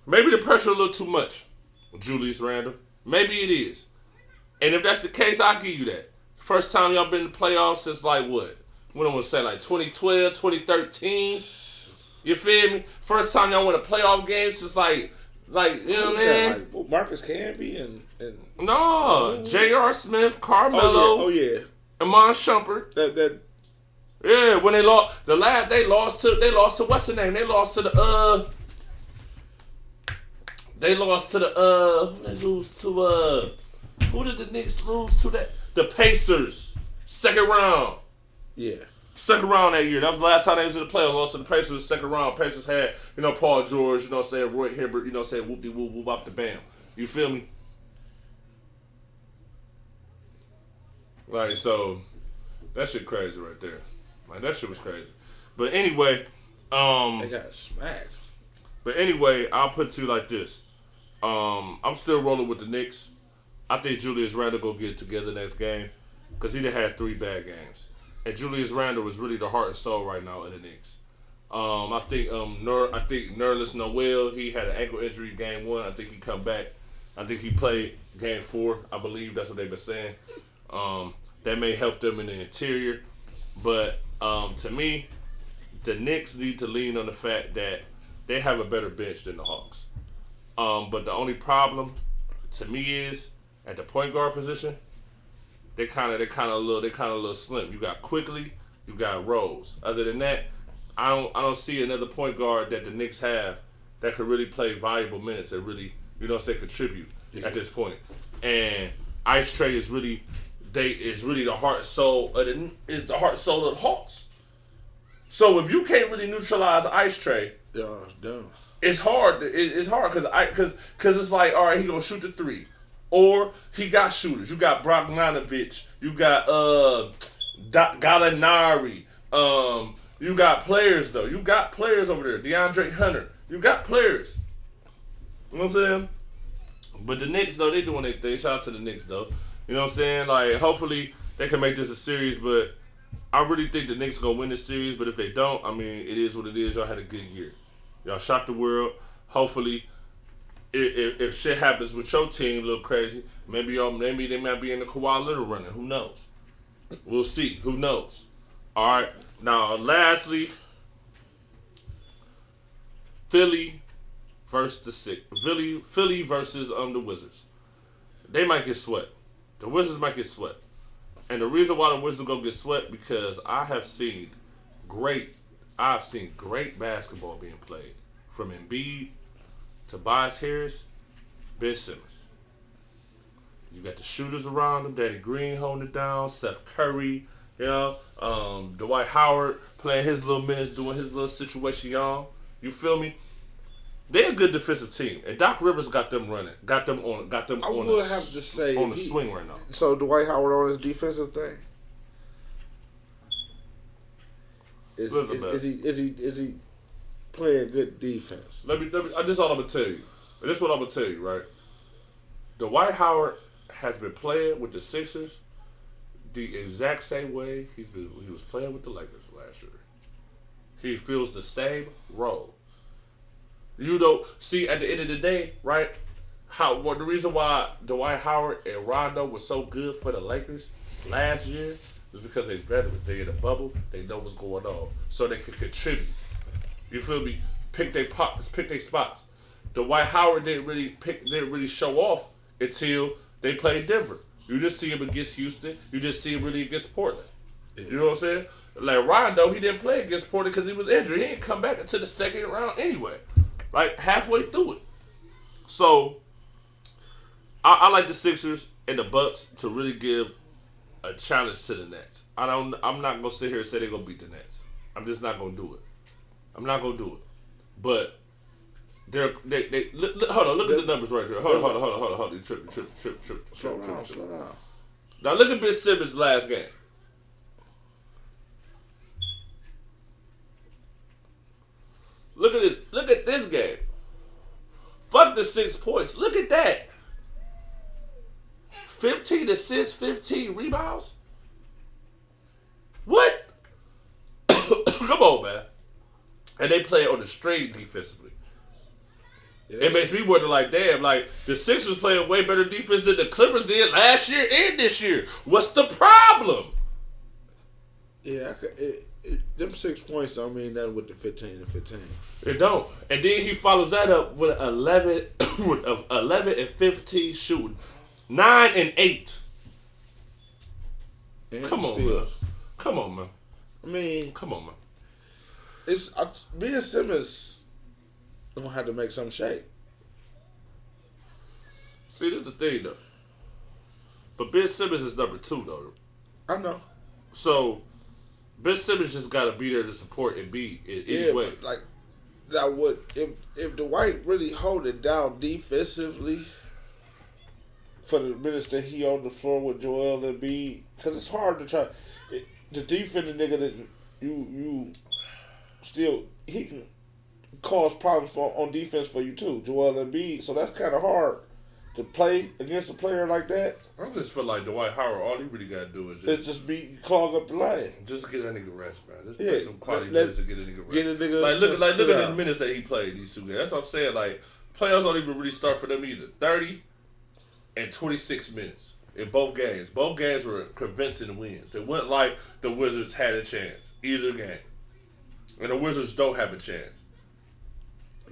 Speaker 1: maybe the pressure a little too much with Julius Randle. Maybe it is. And if that's the case, I'll give you that. First time y'all been in the playoffs since like what? What I want to say, like 2012, 2013? You feel me? First time y'all won a playoff game since like you know what I mean?
Speaker 3: Like Marcus Camby and
Speaker 1: no, J.R. Smith, Carmelo.
Speaker 3: Oh yeah.
Speaker 1: Amon Shumpert.
Speaker 3: That.
Speaker 1: Yeah, when they lost they lost to what's the name? They lost to the who did the Knicks lose to? The Pacers. Second round.
Speaker 3: Yeah.
Speaker 1: Second round that year. That was the last time they was in the playoffs. Lost to the Pacers. Second round. Pacers had, Paul George, Roy Hibbert, whoop-de-whoop, whoop, the bam. You feel me? Like, so, that shit crazy right there. Like, that shit was crazy. But anyway,
Speaker 3: they got smacked.
Speaker 1: But anyway, I'll put it to you like this. I'm still rolling with the Knicks. I think Julius Randle go get it together next game because he done had 3 bad games. And Julius Randle is really the heart and soul right now of the Knicks. I think Nerlens Noel, he had an ankle injury game 1. I think he come back. I think he played game 4. I believe that's what they've been saying. That may help them in the interior. But to me, the Knicks need to lean on the fact that they have a better bench than the Hawks. But the only problem to me is at the point guard position, they kind of a little slim. You got Quickly, you got Rose. Other than that, I don't see another point guard that the Knicks have that could really play valuable minutes and really, contribute at this point. And Ice Trae is really the heart soul of the Hawks. So if you can't really neutralize Ice Trae, it's hard. It's hard because it's like, all right, he gonna shoot the three, or he got shooters. You got Bogdanović, you got Gallinari. You got players though. You got players over there. DeAndre Hunter. You got players. You know what I'm saying? But the Knicks though, they doing their thing. Shout out to the Knicks though. You know what I'm saying? Like, hopefully they can make this a series, but I really think the Knicks gonna win this series. But if they don't, I mean, it is what it is. Y'all had a good year. Y'all shocked the world. Hopefully, if shit happens with your team a little crazy, maybe they might be in the Kawhi Leonard running. Who knows? We'll see. Who knows? All right. Now, lastly, Philly versus the Wizards. They might get swept. The Wizards might get swept. And the reason why the Wizards gonna get swept because I've seen great basketball being played from Embiid, Tobias Harris, Ben Simmons. You got the shooters around them, Danny Green holding it down, Seth Curry, Dwight Howard playing his little minutes, doing his little situation, y'all. You feel me? They're a good defensive team, and Doc Rivers got them running, got them on the swing right now.
Speaker 3: So Dwight Howard on his defensive thing. Is he playing good defense?
Speaker 1: This is all I'm gonna tell you. This is what I'm gonna tell you, right? Dwight Howard has been playing with the Sixers the exact same way he was playing with the Lakers last year. He feels the same role. See, at the end of the day, right? The reason why Dwight Howard and Randle was so good for the Lakers last year was because they're veterans. They in a bubble. They know what's going on, so they can contribute. You feel me? Pick their spots. Dwight Howard didn't really show off until they played Denver. You just see him against Houston. You just see him really against Portland. Yeah. You know what I'm saying? Like Rondo, he didn't play against Portland because he was injured. He didn't come back until the second round anyway. Like halfway through it. So I like the Sixers and the Bucks to really give a challenge to the Nets. I'm not gonna sit here and say they're gonna beat the Nets. I'm just not gonna do it. I'm not gonna do it. But hold on, look at the numbers right there. Hold on. You tripping.
Speaker 3: Slow down.
Speaker 1: Now look at Ben Simmons' last game. Look at this game. Fuck the 6 points. Look at that. 15 assists, 15 rebounds. What? Come on, man. And they play on the string defensively. Yeah, it makes me wonder, like, damn, like, the Sixers playing way better defense than the Clippers did last year and this year. What's the problem?
Speaker 3: Yeah, them 6 points don't mean nothing with the 15 and 15.
Speaker 1: It don't. And then he follows that up with 11 and 15 shooting. 9 and 8.
Speaker 3: And
Speaker 1: Come on, man. Come on, man.
Speaker 3: I mean,
Speaker 1: come on, man.
Speaker 3: Ben Simmons gonna have to make some shape.
Speaker 1: See, this is the thing, though. But Ben Simmons is number 2, though.
Speaker 3: I know.
Speaker 1: So Ben Simmons just got to be there to support Embiid in any way.
Speaker 3: Like that would if Dwight really hold it down defensively for the minutes that he on the floor with Joel Embiid, because it's hard to try to defend a nigga that you still he can cause problems on defense for you too, Joel Embiid. So that's kind of hard to play against a player like that.
Speaker 1: I just feel like Dwight Howard, all he really got to do is just
Speaker 3: clog up the lane.
Speaker 1: Just get that nigga rest, man. Just play some quality minutes to get a nigga rest.
Speaker 3: Get a nigga
Speaker 1: look at the minutes that he played these 2 games. That's what I'm saying. Like, playoffs don't even really start for them either. 30 and 26 minutes in both games. Both games were convincing wins. It wasn't like the Wizards had a chance either game. And the Wizards don't have a chance.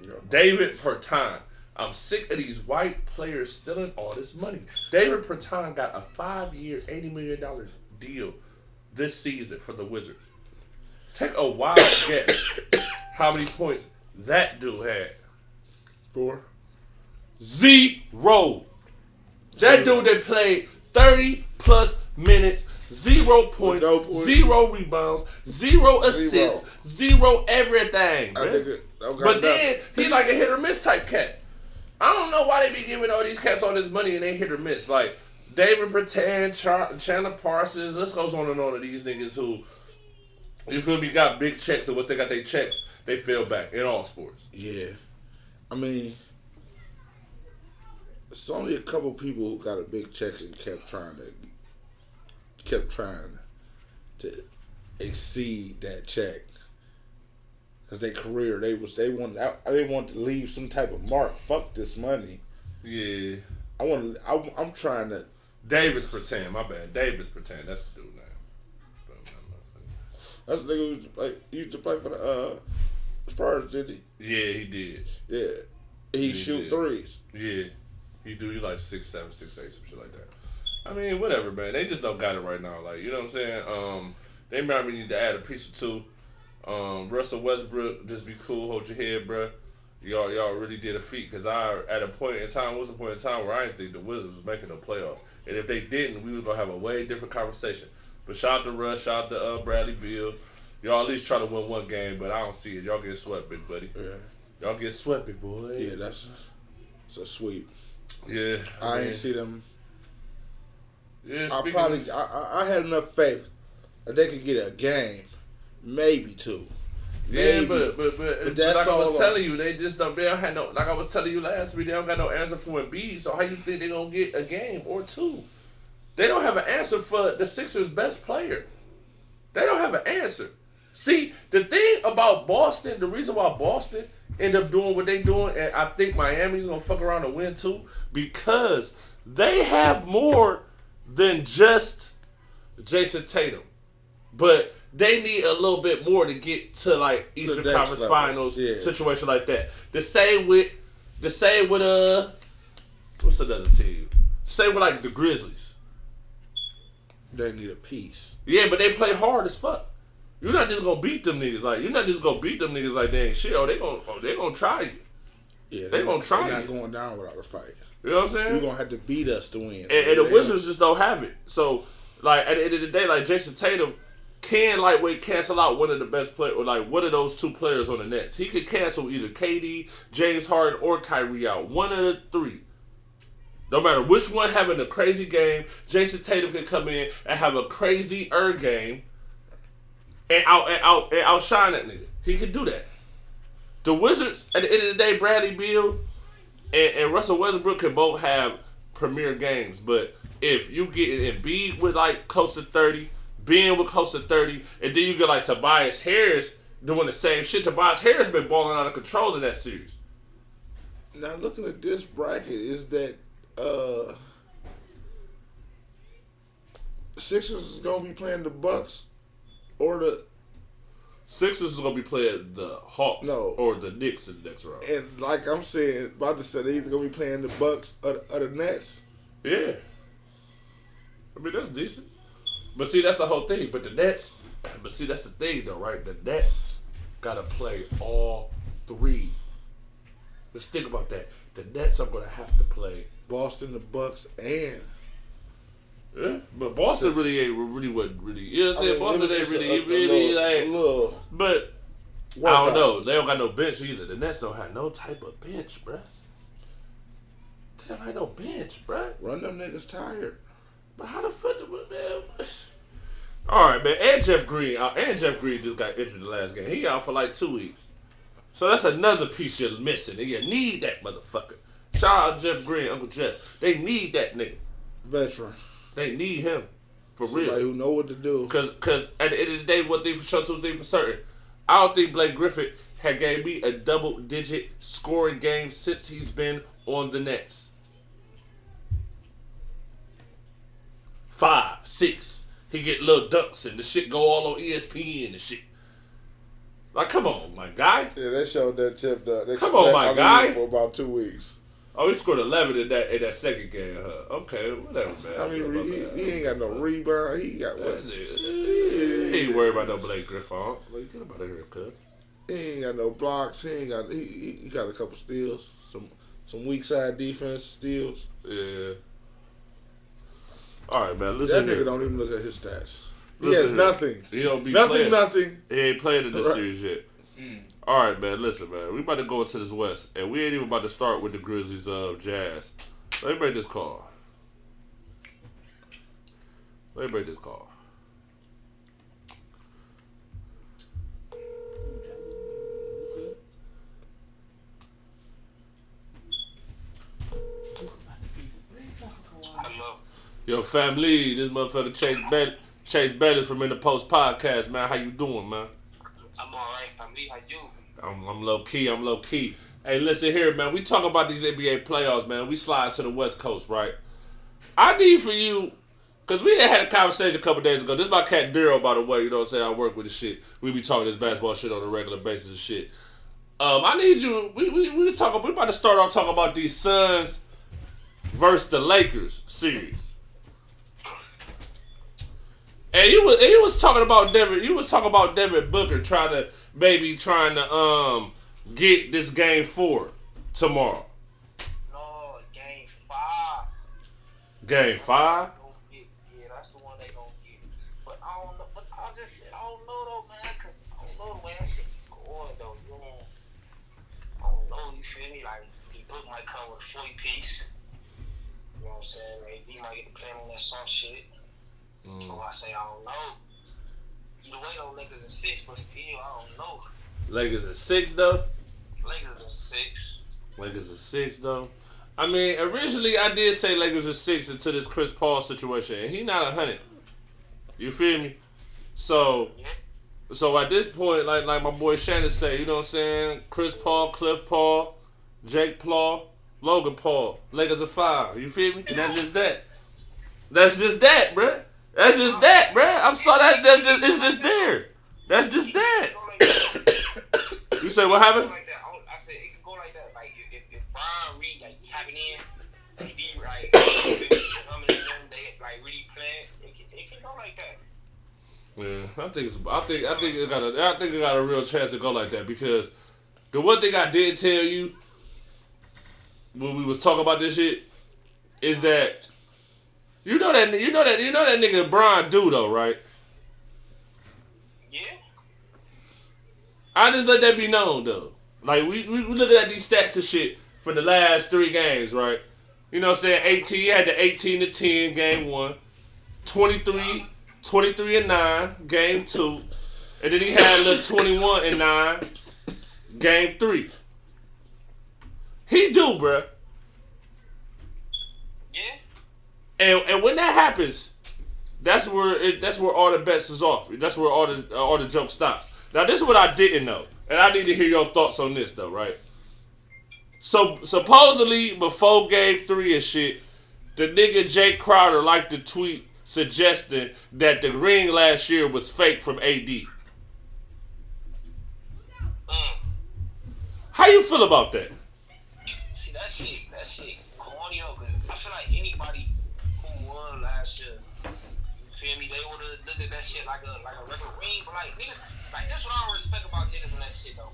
Speaker 1: Yeah. David Pertine. I'm sick of these white players stealing all this money. David Pertine got a 5-year, $80 million deal this season for the Wizards. Take a wild guess how many points that dude had.
Speaker 3: 4.
Speaker 1: 0. That dude that played 30 plus minutes, 0 points,
Speaker 3: no points.
Speaker 1: 0 rebounds, 0 assists, 0 everything, man. But then he like a hit or miss type cat. I don't know why they be giving all these cats all this money and they hit or miss. Like David Bertan, Chandler Parsons, this goes on and on of these niggas who, you feel me, got big checks, and once they got their checks, they fell back in all sports.
Speaker 3: Yeah. I mean, it's only a couple people who got a big check and kept trying to exceed that check. Cause their career, they wanted to leave some type of mark. Fuck this money.
Speaker 1: Yeah.
Speaker 3: I'm trying to.
Speaker 1: Davis Bertan, my bad. Davis Bertan, that's the dude name.
Speaker 3: That's the nigga who used to play for the Spurs, did he?
Speaker 1: Yeah, he did.
Speaker 3: Yeah. He shoot threes.
Speaker 1: Yeah. He do. He like 6'7", 6'8", some shit like that. I mean, whatever, man. They just don't got it right now. Like, you know what I'm saying? They might need to add a piece or two. Russell Westbrook, just be cool, hold your head, bruh. Y'all really did a feat, because at a point in time where I didn't think the Wizards was making the playoffs. And if they didn't, we was going to have a way different conversation. But shout out to Russ, shout out to Bradley Beal. Y'all at least try to win one game, but I don't see it. Y'all get swept, big buddy.
Speaker 3: Yeah.
Speaker 1: Y'all get swept, big boy.
Speaker 3: Yeah, it's a sweep.
Speaker 1: Yeah.
Speaker 3: I ain't see them.
Speaker 1: Yeah,
Speaker 3: I had enough faith that they could get a game, maybe 2.
Speaker 1: Maybe. Yeah, but
Speaker 3: that's
Speaker 1: like I was
Speaker 3: all
Speaker 1: telling you, they just don't. They don't have no. Like I was telling you last week, they don't got no answer for Embiid. So how you think they gonna get a game or 2? They don't have an answer for the Sixers' best player. They don't have an answer. See, the thing about Boston, the reason why Boston end up doing what they doing, and I think Miami's gonna fuck around and win too, because they have more than just Jason Tatum, but they need a little bit more to get to like Eastern Conference Finals situation like that. The same with what's another team? Same with like the Grizzlies.
Speaker 3: They need a piece.
Speaker 1: Yeah, but they play hard as fuck. You're not just gonna beat them niggas like they ain't shit. They gonna try you.
Speaker 3: Yeah,
Speaker 1: they gonna try you.
Speaker 3: They're not going down without a fight.
Speaker 1: You know what I'm saying?
Speaker 3: You're gonna have to beat us to win.
Speaker 1: And the Wizards just don't have it. So like at the end of the day, like Jason Tatum can lightweight cancel out one of the best players, or like one of those 2 players on the Nets. He could cancel either KD, James Harden, or Kyrie out. One of the 3. No matter which one having a crazy game, Jason Tatum can come in and have a crazy-er game and outshine that nigga. He can do that. The Wizards, at the end of the day, Bradley Beal and Russell Westbrook can both have premier games. But if you get Embiid with like close to 30, Ben with close to 30, and then you get like Tobias Harris doing the same shit. Tobias Harris been balling out of control in that series.
Speaker 3: Now looking at this bracket, is that Sixers is gonna be playing the Bucks or the
Speaker 1: Sixers is gonna be playing the Hawks or the Knicks in the next round.
Speaker 3: And like I'm saying, about to say, they either gonna be playing the Bucks or the Nets.
Speaker 1: Yeah, I mean that's decent. But see, that's the whole thing. But the Nets. But see, that's the thing though, right? The Nets gotta play all 3. Let's think about that. The Nets are gonna have to play
Speaker 3: Boston, the Bucks, and
Speaker 1: but Boston wasn't really. You know what I'm saying? Boston ain't really But I don't know. They don't got no bench either. The Nets don't have no type of bench, bruh. They don't have no bench, bruh.
Speaker 3: Run them niggas tired.
Speaker 1: But how the fuck man? All right, man. And Jeff Green just got injured the last game. He out for like 2 weeks. So that's another piece you're missing. And you need that motherfucker. Shout out Jeff Green, Uncle Jeff. They need that nigga.
Speaker 3: Veteran.
Speaker 1: They need him. For real.
Speaker 3: Somebody who know what to do.
Speaker 1: Because at the end of the day, one thing for sure, 2 things for certain. I don't think Blake Griffin had gave me a double-digit scoring game since he's been on the Nets. 5, 6. He get little dunks and the shit go all on ESPN and shit. Like, come on, my guy.
Speaker 3: Yeah, they showed that tip.
Speaker 1: Come on, my guy.
Speaker 3: For about 2 weeks.
Speaker 1: Oh, he scored 11 in that second game. Okay, whatever, man.
Speaker 3: I mean, he ain't got no rebound. He got what?
Speaker 1: He ain't worried about no Blake Griffin. Like, get about here, cuz.
Speaker 3: He ain't got no blocks. He got a couple steals, some weak side defense steals.
Speaker 1: Yeah. All right, man.
Speaker 3: That nigga don't even look at his stats. He
Speaker 1: Listen
Speaker 3: has
Speaker 1: here.
Speaker 3: nothing.
Speaker 1: He don't be
Speaker 3: Nothing.
Speaker 1: playing.
Speaker 3: Nothing.
Speaker 1: He ain't played in this
Speaker 3: Right.
Speaker 1: series yet. All right, man. Listen, man. We about to go into this West, and we ain't even about to start with the Grizzlies of Jazz. Let me break this call. Yo, family, this motherfucker Chase Bailey from NdAPost Podcast, man. How you doing, man?
Speaker 4: I'm alright, family. How you?
Speaker 1: I'm low key. Hey, listen here, man. We talk about these NBA playoffs, man. We slide to the West Coast, right? I need for you, because we had a conversation a couple days ago. This is my cat Daryl, by the way. You know what I'm saying? I work with this shit. We be talking this basketball shit on a regular basis and shit. I need you. We about to start off talking about these Suns versus the Lakers series. And you was talking about Devin. You was talking about Devin Booker trying to get this game 4 tomorrow.
Speaker 4: No, game 5.
Speaker 1: Game 5?
Speaker 4: Yeah, that's the one they gonna get. But I don't know. But I don't know though, man. Cause I don't know the way that shit going though. You know, I don't know. You feel me? Like the book might come with a 40 piece. You know what I'm saying? Like, he might get the plan on that some shit. So I say I don't know. Either way though, Lakers are 6, but still I don't know.
Speaker 1: Lakers are 6 though.
Speaker 4: Lakers are 6.
Speaker 1: Though. I mean, originally I did say Lakers are 6 until this Chris Paul situation, and he not 100. You feel me? So at this point, like my boy Shannon say, you know what I'm saying? Chris Paul, Cliff Paul, Jake Paul, Logan Paul, Lakers are 5. You feel me? And that's just that. That's just that, bruh. That's just that, bruh. I'm sorry, it's just there. That's just that. You say what happened?
Speaker 4: I said it can go like that. Like if Brian Reed like tapping in, he be right, coming in them, they like really playing. It can go like that.
Speaker 1: Yeah, I think it got a real chance to go like that, because the one thing I did tell you when we was talking about this shit is that you know that nigga Brian do though, right?
Speaker 4: Yeah.
Speaker 1: I just let that be known though. Like we looking at these stats and shit for the last 3 games, right? You know what I'm saying? 18, he had the 18-10 game 1, 23-9 game 2, and then he had a little 21-9 game 3. He do, bruh.
Speaker 4: Yeah.
Speaker 1: And when that happens, that's where all the bets is off. That's where all the jump stops. Now this is what I didn't know, and I need to hear your thoughts on this though, right? So supposedly before game 3 and shit, the nigga Jay Crowder liked to tweet suggesting that the ring last year was fake from AD. How you feel about that?
Speaker 4: See that shit corny though, cause I feel like anybody who won last year, you feel me, they would've looked at that shit like a regular ring, but like niggas, like that's what I don't respect about niggas on that shit though.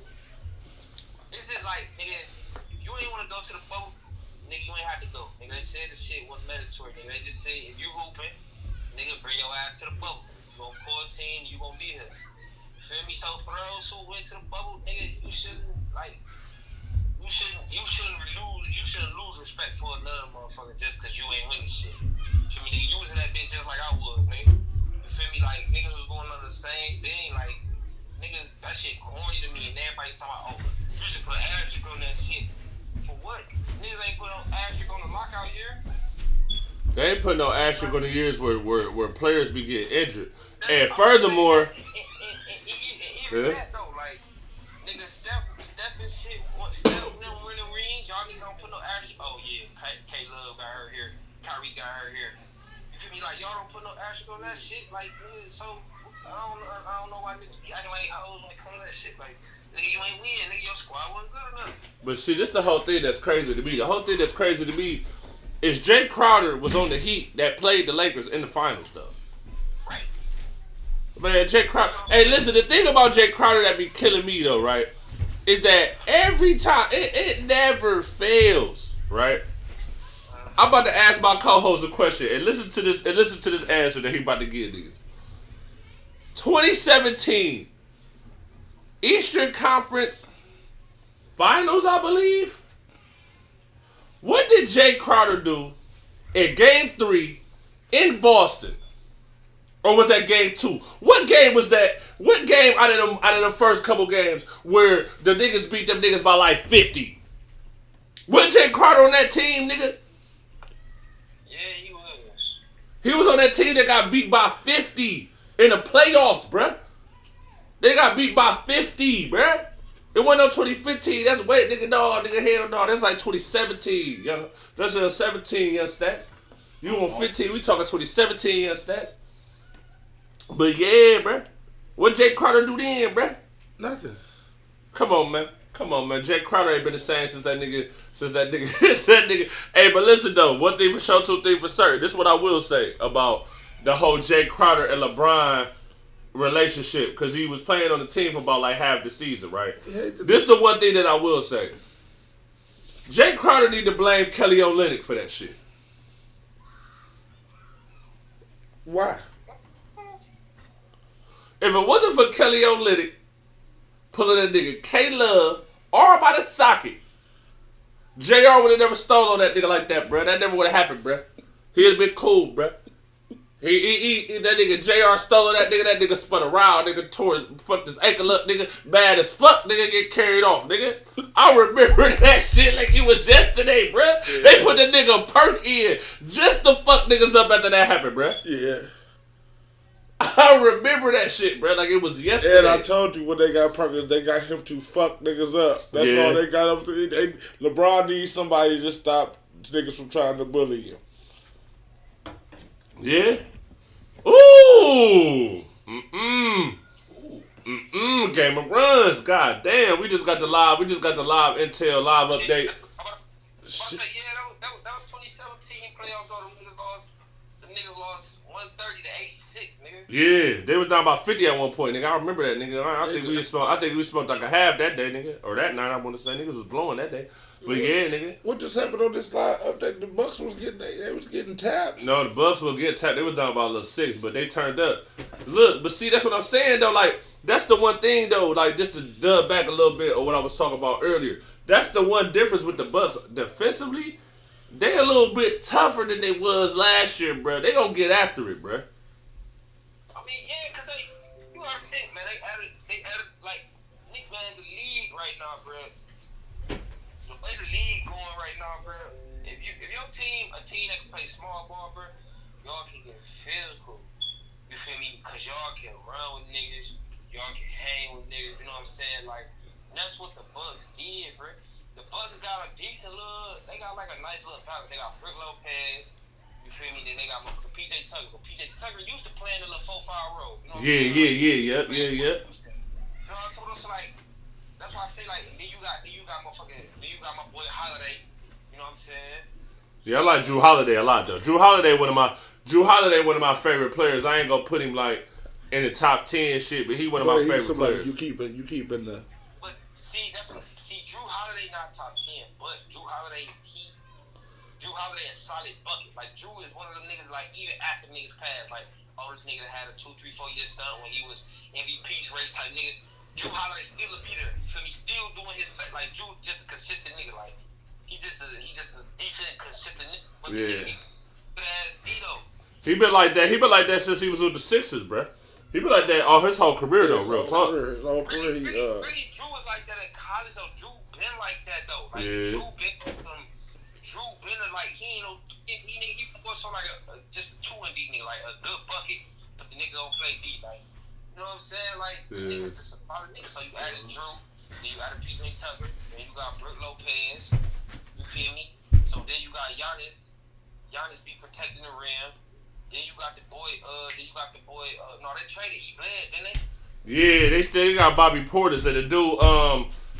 Speaker 4: It's just like, nigga, if you ain't wanna go to the boat, nigga, you ain't have to go. Nigga, they said the shit was mandatory, nigga. They just said if you hooping, nigga, bring your ass to the boat. You gon' quarantine, you gon' be here. You feel me? So for those who went to the bubble, nigga, you shouldn't lose respect for another motherfucker just cause you ain't winning shit. You feel me? Nigga, you was in that bitch just like I was, nigga. You feel me? Like niggas was going on the same thing, like niggas, that shit corny to me, and everybody talking about, oh, you should put asterisk on that shit. For what? Niggas ain't put no asterisk on the lockout year.
Speaker 1: They ain't put no asterisk on the years where players be getting injured. And furthermore,
Speaker 4: even that though, like niggas Steph and shit, Steph them winning rings, y'all niggas don't put no asterisk. Oh yeah, K Love got her here, Kyrie got her here. You feel me? Like y'all don't put no asterisk on that shit. Like so I don't know why niggas be acting like hoes when it comes to that shit. Like nigga, you ain't win, nigga, your squad wasn't good enough.
Speaker 1: But see, this the whole thing that's crazy to me. The whole thing that's crazy to me is Jay Crowder was on the Heat that played the Lakers in the finals, though.
Speaker 4: Right.
Speaker 1: Man, Jay Crowder. Hey, listen, the thing about Jay Crowder that be killing me though, right, is that every time it never fails, right? I'm about to ask my co-host a question and listen to this answer that he about to give niggas. 2017 Eastern Conference Finals, I believe. What did Jay Crowder do in Game 3 in Boston? Or was that Game 2? What game was that? What game out of the first couple games where the niggas beat them niggas by like 50? Was Jay Crowder on that team, nigga?
Speaker 4: Yeah, he was.
Speaker 1: He was on that team that got beat by 50 in the playoffs, bruh. They got beat by 50, bruh. It wasn't no 2015. That's way, nigga, no, nigga, hell no. That's like 2017, young. That's 17, young stats. You on 15, we talking 2017, young stats. But yeah, bruh. What Jay Crowder do then, bruh?
Speaker 3: Nothing.
Speaker 1: Come on, man. Jay Crowder ain't been the same since that nigga. Hey, but listen though, one thing for sure, two things for certain. This is what I will say about the whole Jay Crowder and LeBron relationship, because he was playing on the team for about like half the season, right? This is the one thing that I will say. Jay Crowder need to blame Kelly Olynyk for that shit.
Speaker 3: Why?
Speaker 1: If it wasn't for Kelly Olynyk pulling that nigga K-Love or by the socket, JR would have never stole on that nigga like that, bruh. That never would have happened, bruh. He'd have been cool, bruh. He that nigga JR stole on that nigga spun around, nigga tore fucked his ankle up, nigga, bad as fuck, nigga, get carried off, nigga. I remember that shit like it was yesterday, bruh. Yeah. They put the nigga perk in just to fuck niggas up after that happened, bruh.
Speaker 3: Yeah.
Speaker 1: I remember that shit, bro. Like it was yesterday.
Speaker 3: And I told you when they got Perkins, they got him to fuck niggas up. That's all they got up to. LeBron needs somebody to stop niggas from trying to bully him.
Speaker 1: Yeah. Ooh. Game of runs. God damn. We just got the live intel, live update.
Speaker 4: Shit. That was 2017 playoff though. The niggas lost 130 to 86, nigga.
Speaker 1: Yeah, they was down about 50 at one point, nigga. I remember that, nigga. I think we smoked like a half that day, nigga. Or that night, I want to say. Niggas was blowing that day. But yeah, nigga.
Speaker 3: What just happened on this live update? The Bucks was getting tapped.
Speaker 1: No, the Bucks will get tapped. They was down about a little 6, but they turned up. Look, but see, that's what I'm saying though. Like, that's the one thing though. Like, just to dub back a little bit of what I was talking about earlier. That's the one difference with the Bucks defensively. They a little bit tougher than they was last year, bro. They gonna get after it, bro.
Speaker 4: I mean, yeah, cause you gotta think, man. They added, like, Nick, man, the league right now, bro. The way the league going right now, bro. If your team, a team that can play small ball, bro, y'all can get physical. You feel me? Cause y'all can run with niggas, y'all can hang with niggas. You know what I'm saying? Like, that's what the Bucks did, bro. The Bucks got a decent little, they got like a nice little balance. They got Brook Lopez, you feel me? Then they got PJ Tucker. But PJ Tucker used to play in the little 4-5 role. You know
Speaker 1: Yep.
Speaker 4: You know what I'm talking about? Like, that's why I say like, then you got my boy Holiday. You know what I'm saying?
Speaker 1: Yeah, I like Drew Holiday a lot though. Drew Holiday one of my favorite players. I ain't gonna put him like in the top 10 shit, but he one of my favorite players.
Speaker 3: You keep in the.
Speaker 4: But see, Drew Holiday not top 10, but Drew Holiday is solid bucket. Like, Drew is one of them niggas, like, even after niggas pass, like, oh, this nigga had a 2, 3, 4 year stunt when he was MVP race type nigga. Drew Holiday still a beater. Feel me? Still doing his set. Like, Drew just a consistent nigga. Like, he just a decent, consistent nigga. But
Speaker 1: yeah.
Speaker 4: He
Speaker 1: been like that. He been like that since he was with the Sixers, bruh. He been like that all his whole career though, real talk.
Speaker 3: His whole career,
Speaker 4: really, Drew was like that in college though. Drew been like that though. Like, Drew been like, he was so like just a 2 and D nigga, like a good bucket, but the nigga don't play D, like, you know what I'm saying? Like, the nigga just a solid nigga. So you added Drew, then you added PJ Tucker, then you got Brook Lopez, you feel me? So then you got Giannis be protecting the rim. Then you got the boy, no, they traded, he bled, didn't they?
Speaker 1: Yeah, they still got Bobby Portis and the dude,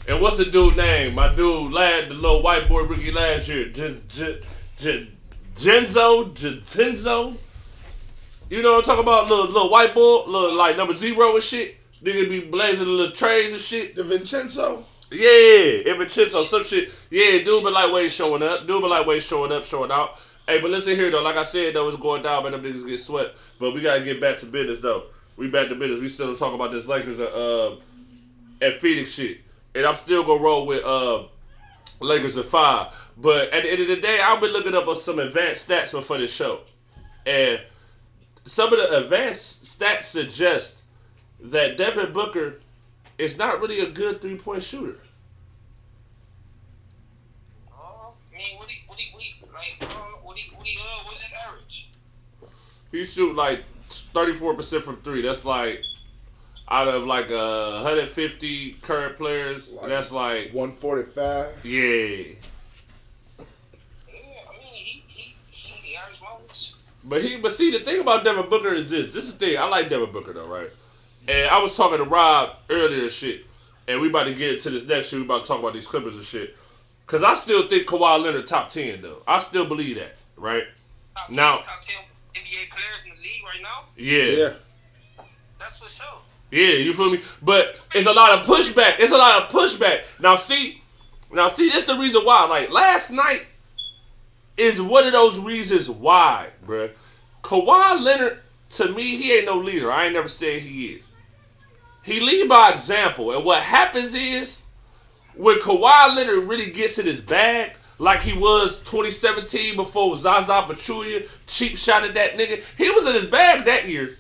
Speaker 1: and what's the dude name? My dude, the little white boy rookie last year, Genzo. You know what I'm talking about? Little white boy, little like number 0 and shit. Nigga be blazing the little trays and shit.
Speaker 3: The Vincenzo?
Speaker 1: Yeah, if Vincenzo, some shit. Yeah, dude be like way showing up. Dude be like way showing up, showing out. Hey, but listen here though, like I said though, it's going down, but them niggas get swept. But we gotta get back to business though. We back to business. We still talking about this Lakers at Phoenix shit. And I'm still gonna roll with Lakers at 5. But at the end of the day, I've been looking up on some advanced stats before this show. And some of the advanced stats suggest that Devin Booker is not really a good 3-point shooter.
Speaker 4: I mean, what's his average?
Speaker 1: He shoot like 34% from 3. That's like out of like 150 current players.
Speaker 3: Like
Speaker 1: that's like
Speaker 3: 145.
Speaker 1: Yeah.
Speaker 4: Yeah, I mean, he average moments.
Speaker 1: But see, the thing about Devin Booker is this. This is the thing. I like Devin Booker though, right? And I was talking to Rob earlier and shit. And we about to get into this next shit. We about to talk about these Clippers and shit. Because I still think Kawhi Leonard top 10, though. I still believe that, right?
Speaker 4: Top
Speaker 1: Now,
Speaker 4: 10 NBA players in the league right now?
Speaker 1: yeah.
Speaker 4: That's for sure.
Speaker 1: Yeah, you feel me? But it's a lot of pushback. It's a lot of pushback. Now, see, this the reason why. Like, last night is one of those reasons why, bruh. Kawhi Leonard, to me, he ain't no leader. I ain't never said he is. He lead by example. And what happens is, when Kawhi Leonard really gets in his bag, like he was 2017 before Zaza Pachulia cheap shot at that nigga, he was in his bag that year.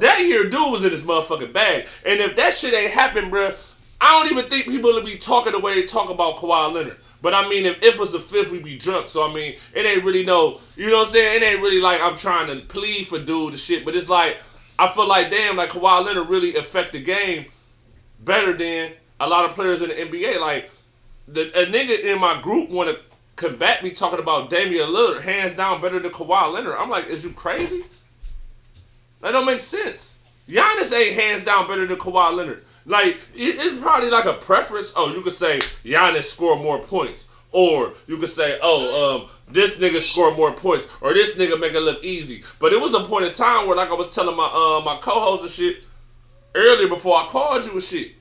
Speaker 1: That year, dude was in his motherfucking bag. And if that shit ain't happen, bruh, I don't even think people will be talking the way they talk about Kawhi Leonard. But I mean, if it was the 5th, we'd be drunk. So I mean, it ain't really no, you know what I'm saying? It ain't really like I'm trying to plead for dude and shit. But it's like, I feel like, damn, like Kawhi Leonard really affect the game better than a lot of players in the NBA. Like, a nigga in my group want to combat me talking about Damian Lillard hands down better than Kawhi Leonard. I'm like, is you crazy? That don't make sense. Giannis ain't hands down better than Kawhi Leonard. Like, it's probably like a preference. Oh, you could say Giannis score more points. Or you could say, this nigga score more points. Or this nigga make it look easy. But it was a point in time where, like I was telling my co-host and shit earlier before I called you and shit,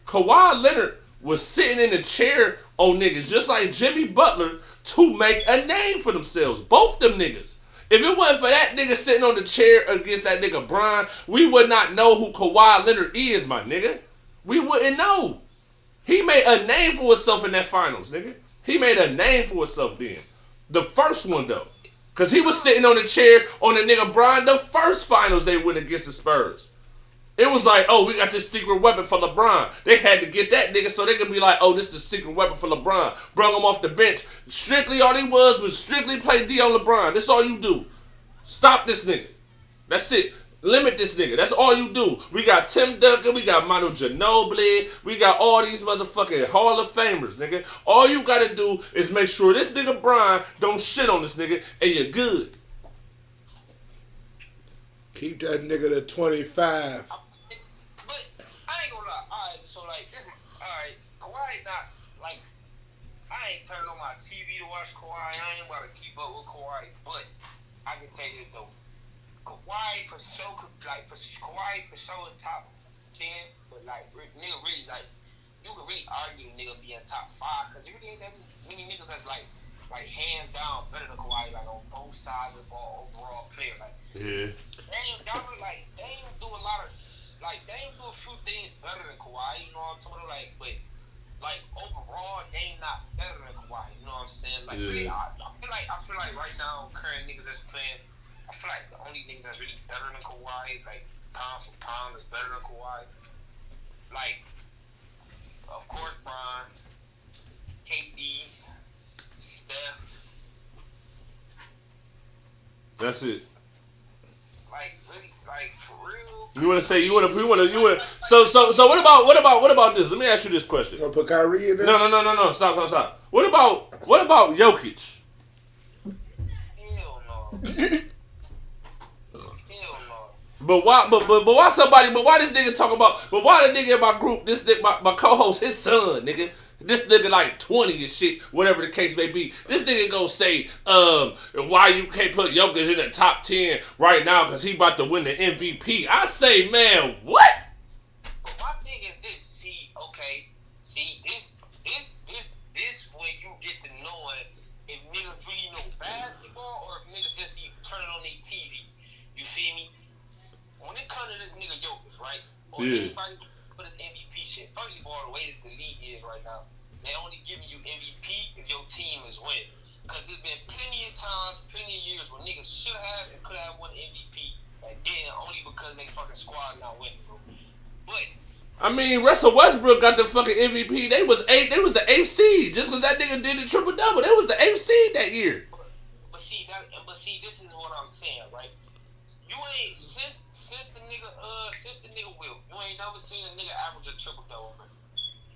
Speaker 1: Kawhi Leonard was sitting in a chair on niggas just like Jimmy Butler to make a name for themselves. Both them niggas. If it wasn't for that nigga sitting on the chair against that nigga Bron, we would not know who Kawhi Leonard is, my nigga. We wouldn't know. He made a name for himself in that finals, nigga. He made a name for himself then. The first one, though. Because he was sitting on the chair on the nigga Bron the first finals they went against the Spurs. It was like, oh, we got this secret weapon for LeBron. They had to get that nigga so they could be like, oh, this is the secret weapon for LeBron. Brung him off the bench. Strictly all he was strictly play D on LeBron. That's all you do. Stop this nigga. That's it. Limit this nigga. That's all you do. We got Tim Duncan. We got Manu Ginobili. We got all these motherfucking Hall of Famers, nigga. All you gotta do is make sure this nigga Bron don't shit on this nigga and you're good.
Speaker 3: Keep that nigga to 25.
Speaker 4: But I ain't gonna lie. Alright, so like this. Alright, Kawhi not like I ain't turning on my TV to watch Kawhi. I ain't about to keep up with Kawhi. But I can say this though. Kawhi for sure, Kawhi for sure in top 10. But like nigga really like you can really argue nigga being top 5 because there really ain't that many niggas that's like hands down better than Kawhi like on both sides of the ball overall player like.
Speaker 1: Yeah.
Speaker 4: They ain't do a lot of like they ain't do a few things better than Kawhi, you know what I'm talking about? Like, but like overall they ain't not better than Kawhi, you know what I'm saying? Like really, I feel like right now current niggas that's playing, I feel like the only niggas that's really better than Kawhi, like pound for pound is better than Kawhi. Like, of course Bron, KD, Steph.
Speaker 1: That's it.
Speaker 4: Like really, like for real.
Speaker 1: You want to say you want to. So what about this? Let me ask you this question.
Speaker 3: You gonna put Kyrie in there?
Speaker 1: No. Stop. What about Jokic?
Speaker 4: Hell no. Hell no.
Speaker 1: But why somebody? But why this nigga talk about? But why the nigga in my group? This nigga, my co-host, his son, nigga, This nigga like 20 and shit, whatever the case may be. This nigga gonna say, why you can't put Jokic in the top 10 right now because he about to win the MVP. I say, man, what?
Speaker 4: But my thing is this. This when you get to knowing if niggas really know basketball or if niggas just be turning on their TV. You feel me? When it comes to this nigga Jokic, right? Or anybody for this MVP shit. First of all, the way that the league is right now, they only giving you MVP if your team is winning. Because there's been plenty of times, plenty of years where niggas should have and could have won MVP and didn't only because they fucking squad not winning, bro. But
Speaker 1: I mean, Russell Westbrook got the fucking MVP. They was the 8th seed. Just because that nigga did the triple double, they was the 8th seed that year.
Speaker 4: But see, this is what I'm saying, right? You ain't since the nigga Will, you ain't never seen a nigga average a triple double.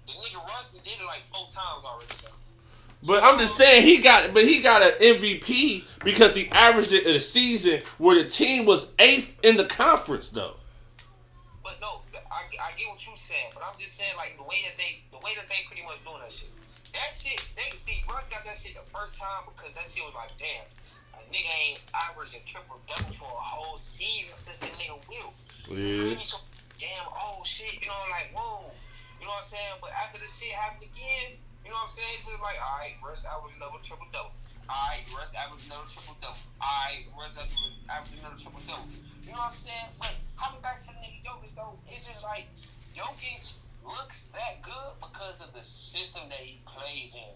Speaker 4: The nigga Rusty did it like 4 times already. Though.
Speaker 1: But I'm just saying he got an MVP because he averaged it in a season where the team was 8th in the conference, though.
Speaker 4: But no, I get what you saying, but I'm just saying like the way that they pretty much doing that shit. That shit, they see Russ got that shit the first time because that shit was like, damn, a nigga ain't averaged a triple double for a whole season since the nigga Will.
Speaker 1: Yeah.
Speaker 4: So, damn, oh shit, you know, like whoa, you know what I'm saying? But after this shit happened again, you know what I'm saying? It's just like, all right, Russ averaged another triple double. All right, Russ averaged another triple double. All right, Russ averaged another triple double. You know what I'm saying? But coming back to the nigga Jokic though, it's just like Jokic looks that good because of the system that he plays in.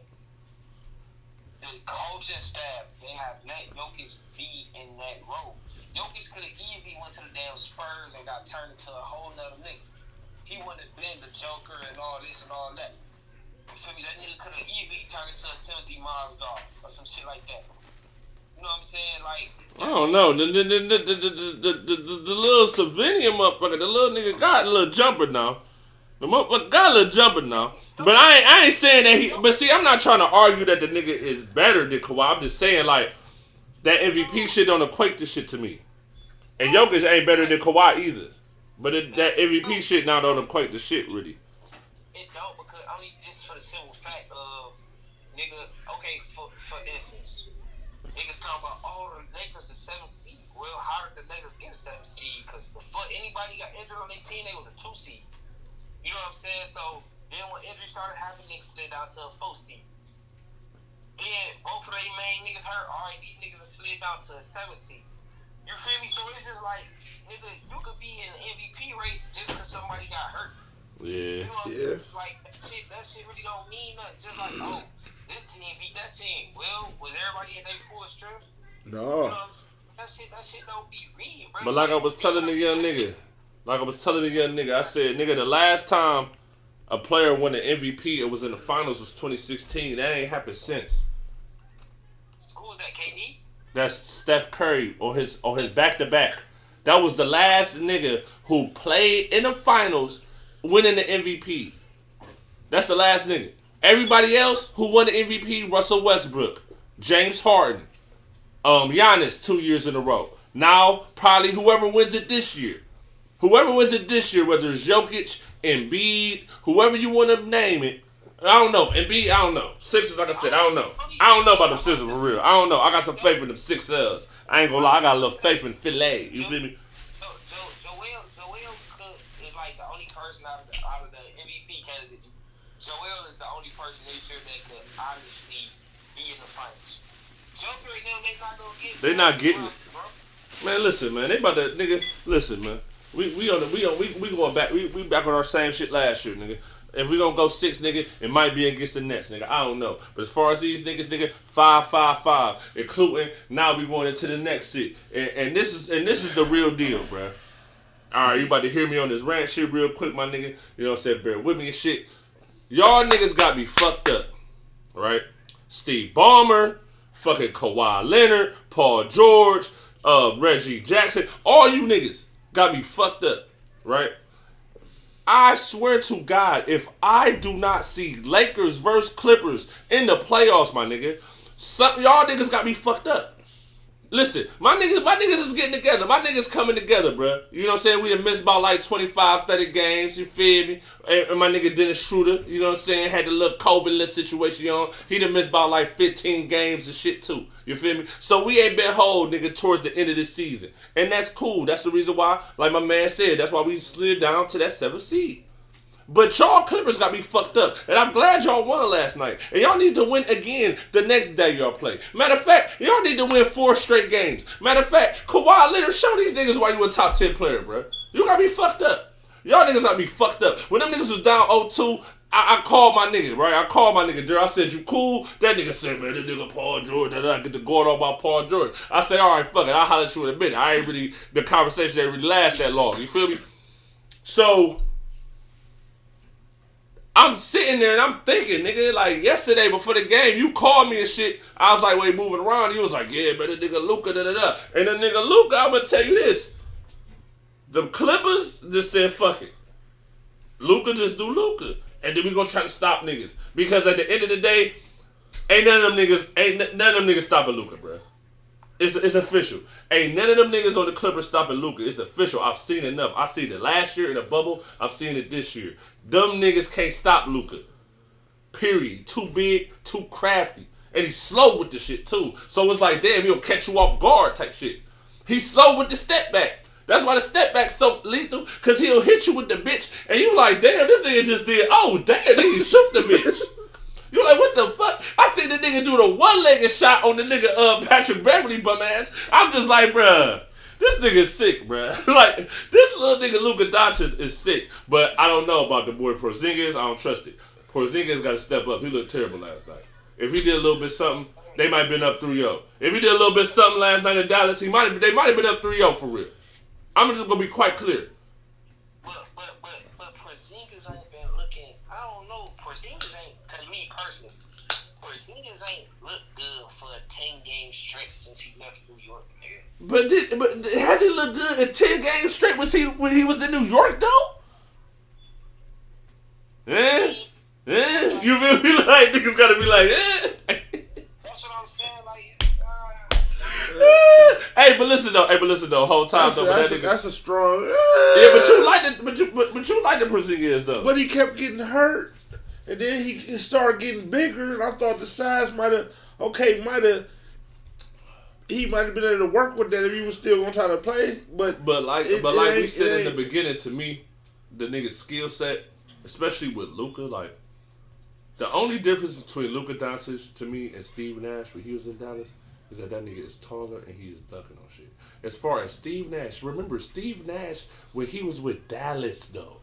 Speaker 4: The coaching staff, they have let Jokic be in that role. Jokic could have easily went to the damn Spurs and got turned into a whole nother nigga. He wouldn't have been the Joker and all this and all that. You feel me? That nigga could have easily turned into a Timothy Mozgov or some shit like that. You know what I'm saying? Like,
Speaker 1: I don't know. The little Slovenian motherfucker, the little nigga got a little jumper now. The motherfucker got a little jumper now. But I ain't saying that he. But see, I'm not trying to argue that the nigga is better than Kawhi. I'm just saying like that MVP shit don't equate to shit to me. And Jokic ain't better than Kawhi either. But that MVP shit now don't equate to shit really.
Speaker 4: it don't because only just for the simple fact of nigga. Okay, for instance, niggas talking about the Lakers the 7th seed. Well, how did the Lakers get a 7th seed? Because before anybody got injured on their team, they was a 2 seed. You know what I'm saying? So then when injuries started happening, niggas slid down to a 4 seed. Then both of their main niggas hurt. All right, these niggas are slid down to a 7th seed. You feel me? So it's just like, nigga, you could be in an MVP race just because somebody got hurt.
Speaker 1: Yeah.
Speaker 4: You know what I'm saying? Like, that shit really don't mean nothing. Just like, oh, this team beat that team. Well, was everybody in their full strength?
Speaker 3: No.
Speaker 4: You know what I'm saying? That shit don't be real, bro.
Speaker 1: But like I was telling the young nigga, I said, nigga, the last time a player won the MVP, it was in the finals, was 2016. That ain't happened since.
Speaker 4: Who was that, KD?
Speaker 1: That's Steph Curry on his back-to-back. That was the last nigga who played in the finals winning the MVP. That's the last nigga. Everybody else who won the MVP, Russell Westbrook, James Harden, Giannis 2 years in a row. Now, probably whoever wins it this year. Whoever wins it this year, whether it's Jokic, Embiid, whoever you want to name it, I don't know. Embiid, I don't know. Sixers, like I said, I don't know. I don't know about them Sixers for real. I don't know. I got some faith in them Sixers. I ain't gonna lie. I got a little faith in Philly. You feel me?
Speaker 4: Joel is like the only person out of the MVP candidates. Joel is the only person they sure that could honestly be in the finals. Joker and them, they not gonna get.
Speaker 1: They not getting it. Man, listen, man. They about to, nigga. Listen, man. We going back. We back on our same shit last year, nigga. If we gonna go 6, nigga, it might be against the Nets, nigga. I don't know. But as far as these niggas, nigga, 5-5-5, including now we going into the next shit. And this is the real deal, bruh. All right, you about to hear me on this rant shit real quick, my nigga. You know what I'm saying? Bear with me and shit. Y'all niggas got me fucked up, right? Steve Ballmer, fucking Kawhi Leonard, Paul George, Reggie Jackson, all you niggas got me fucked up, right? I swear to God, if I do not see Lakers versus Clippers in the playoffs, my nigga, y'all niggas got me fucked up. Listen, my niggas is getting together. My niggas coming together, bro. You know what I'm saying? We done missed about like 25, 30 games, you feel me? And my nigga Dennis Schroeder, you know what I'm saying? Had the little COVID little situation on. He done missed about like 15 games and shit too. You feel me? So we ain't been whole, nigga, towards the end of this season. And that's cool. That's the reason why, like my man said, that's why we slid down to that 7th seed. But y'all Clippers got me fucked up. And I'm glad y'all won last night. And y'all need to win again the next day y'all play. Matter of fact, y'all need to win 4 straight games. Matter of fact, Kawhi Leonard, show these niggas why you a top 10 player, bro. You got me fucked up. Y'all niggas got me fucked up. When them niggas was down 0-2, I called my nigga, right? I called my nigga, Jerry. I said, you cool? That nigga said, man, this nigga Paul George. I get to going on about Paul George. I said, all right, fuck it. I'll holler at you in a minute. The conversation ain't really last that long. You feel me? So I'm sitting there and I'm thinking, nigga, like yesterday before the game, you called me and shit. I was like, wait, moving around. He was like, yeah, but the nigga Luka, da-da-da. And the nigga Luka, I'm going to tell you this. The Clippers just said, fuck it. Luka just do Luka. And then we going to try to stop niggas. Because at the end of the day, ain't none of them niggas stopping Luka, bro. It's official. Ain't none of them niggas on the Clippers stopping Luka. It's official. I've seen enough. I seen it last year in a bubble. I've seen it this year. Them niggas can't stop Luka. Period. Too big, too crafty. And he's slow with the shit too. So it's like, damn, he'll catch you off guard type shit. He's slow with the step back. That's why the step back's so lethal, because he'll hit you with the bitch. And you like, damn, this nigga just did, oh, damn, he shoot the bitch. You like, what the fuck? I seen the nigga do the one-legged shot on the nigga Patrick Beverly bum ass. I'm just like, bruh, this nigga is sick, bruh. Like, this little nigga Luka Doncic is sick. But I don't know about the boy Porzingis. I don't trust it. Porzingis got to step up. He looked terrible last night. If he did a little bit something, they might have been up 3-0. If he did a little bit something last night in Dallas, they might have been up 3-0 for real. I'm just going to be quite clear.
Speaker 4: But Porzingis ain't been looking, I don't know, Porzingis ain't, to me personally, Porzingis ain't looked good for a 10-game stretch since he left New York, nigga.
Speaker 1: But has he looked good in 10 games straight when he was in New York, though? You feel me? Like, niggas got to be like,
Speaker 4: That's what I'm saying, like,
Speaker 1: Hey, but listen though, whole time
Speaker 3: that's a strong.
Speaker 1: Yeah, but you like the Porzingis though.
Speaker 3: But he kept getting hurt, and then he started getting bigger, and I thought the size he might have been able to work with that if he was still gonna try to play. But
Speaker 1: like we said in the beginning, to me, the nigga's skill set, especially with Luka, like the only difference between Luka Doncic to me and Steve Nash when he was in Dallas is that nigga is taller and he is ducking on shit. As far as Steve Nash, remember Steve Nash when he was with Dallas though.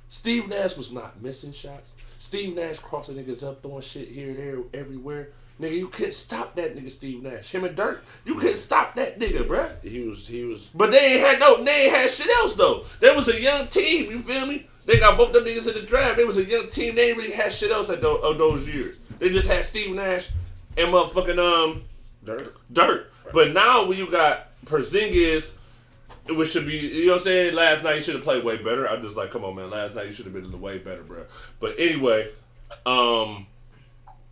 Speaker 1: Steve Nash was not missing shots. Steve Nash crossing niggas up, throwing shit here, there, everywhere. Nigga, you couldn't stop that nigga Steve Nash. Him and Dirk, you couldn't stop that nigga, bruh. He was. But they ain't had shit else though. They was a young team, you feel me? They got both them niggas in the draft. They was a young team. They ain't really had shit else at those years. They just had Steve Nash and motherfucking Dirt. But now when you got Porzingis, which should be, you know what I'm saying? Last night you should have played way better. I'm just like, come on, man. Last night you should have been way better, bro. But anyway,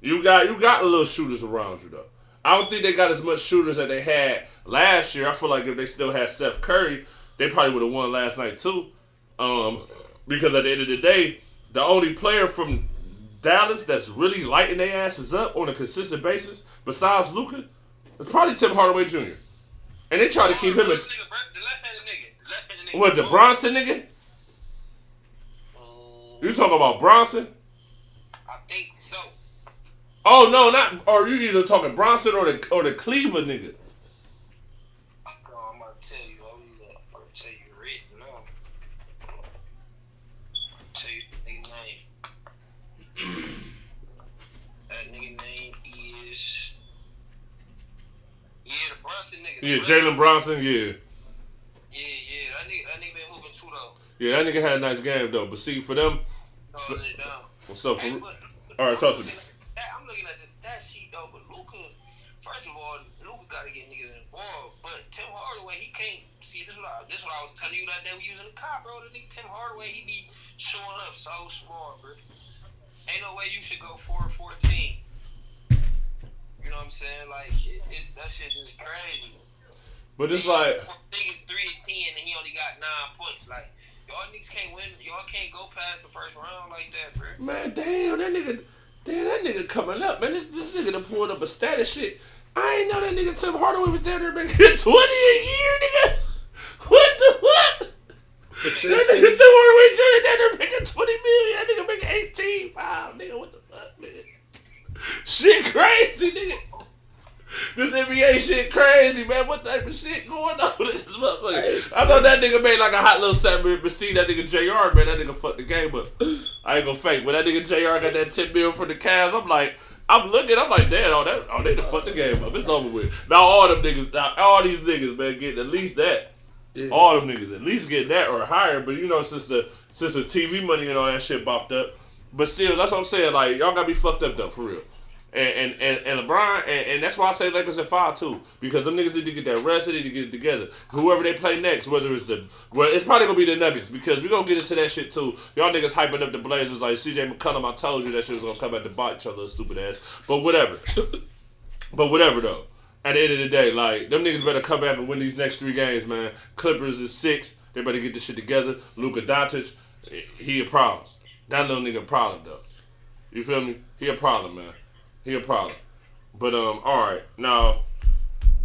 Speaker 1: you got a little shooters around you though. I don't think they got as much shooters that they had last year. I feel like if they still had Seth Curry, they probably would have won last night too. Because at the end of the day, the only player from Dallas that's really lighting their asses up on a consistent basis, besides Luka, is probably Tim Hardaway Jr. And they try to keep him in.
Speaker 4: The left-handed nigga.
Speaker 1: What, the Bronson nigga? You talking about Bronson?
Speaker 4: I think so.
Speaker 1: Oh no, not. Or you either talking Bronson or the Cleaver nigga.
Speaker 4: Oh, I'm gonna tell you. I'm gonna tell you right now. Tell you the nigga name. That nigga name is the Bronson nigga.
Speaker 1: Yeah, Jalen Bronson. Yeah.
Speaker 4: Yeah. That nigga been moving too though.
Speaker 1: Yeah, that nigga had a nice game though. But see, for them. What's up? All right, talk to me.
Speaker 4: I'm looking at this stat sheet though, but Luka. First of all, Luka gotta get niggas involved. But Tim Hardaway, he can't see this. This what I was telling you that day we using the cop, bro. The nigga Tim Hardaway, he be showing up so small, bro. Ain't no way you should go 4-14. You You know what I'm saying? Like, that shit just crazy.
Speaker 1: But it's like
Speaker 4: niggas 3-10 and he only got 9 points. Like, y'all niggas can't win. Y'all can't go past the first round like that, bro.
Speaker 1: man, damn that nigga coming up, man. This nigga done pulled up a status shit. I ain't know that nigga Tim Hardaway was down there making 20 a year, nigga. What the what?
Speaker 3: For
Speaker 1: That nigga Tim Hardaway Jr. down there making 20 million. That nigga making 18.5, nigga. What the fuck, nigga? Shit crazy, nigga. This NBA shit crazy, man. What type of shit going on with this motherfucker? I thought that nigga made like a hot little 7, but see that nigga JR, man, that nigga fucked the game up. I ain't gonna fake. When that nigga JR got that 10 mil for the Cavs, I'm like, damn, they done fucked the game up. It's over with. Now all these niggas, man, getting at least that. Yeah. All them niggas at least getting that or higher. But you know, since the TV money and all that shit bopped up, but still, that's what I'm saying. Like, y'all gotta be fucked up though, for real. And LeBron, and that's why I say Lakers at 5 too, because them niggas need to get that rest, they need to get it together. Whoever they play next, whether it's it's probably gonna be the Nuggets, because we gonna get into that shit too. Y'all niggas hyping up the Blazers like CJ McCollum. I told you that shit was gonna come at the bite, your little stupid ass. But whatever. Though. At the end of the day, like, them niggas better come back and win these next 3 games, man. Clippers is 6. They better get this shit together. Luka Doncic, he a problem. That little nigga a problem though. You feel me? He a problem, man. He a problem. But, alright. Now,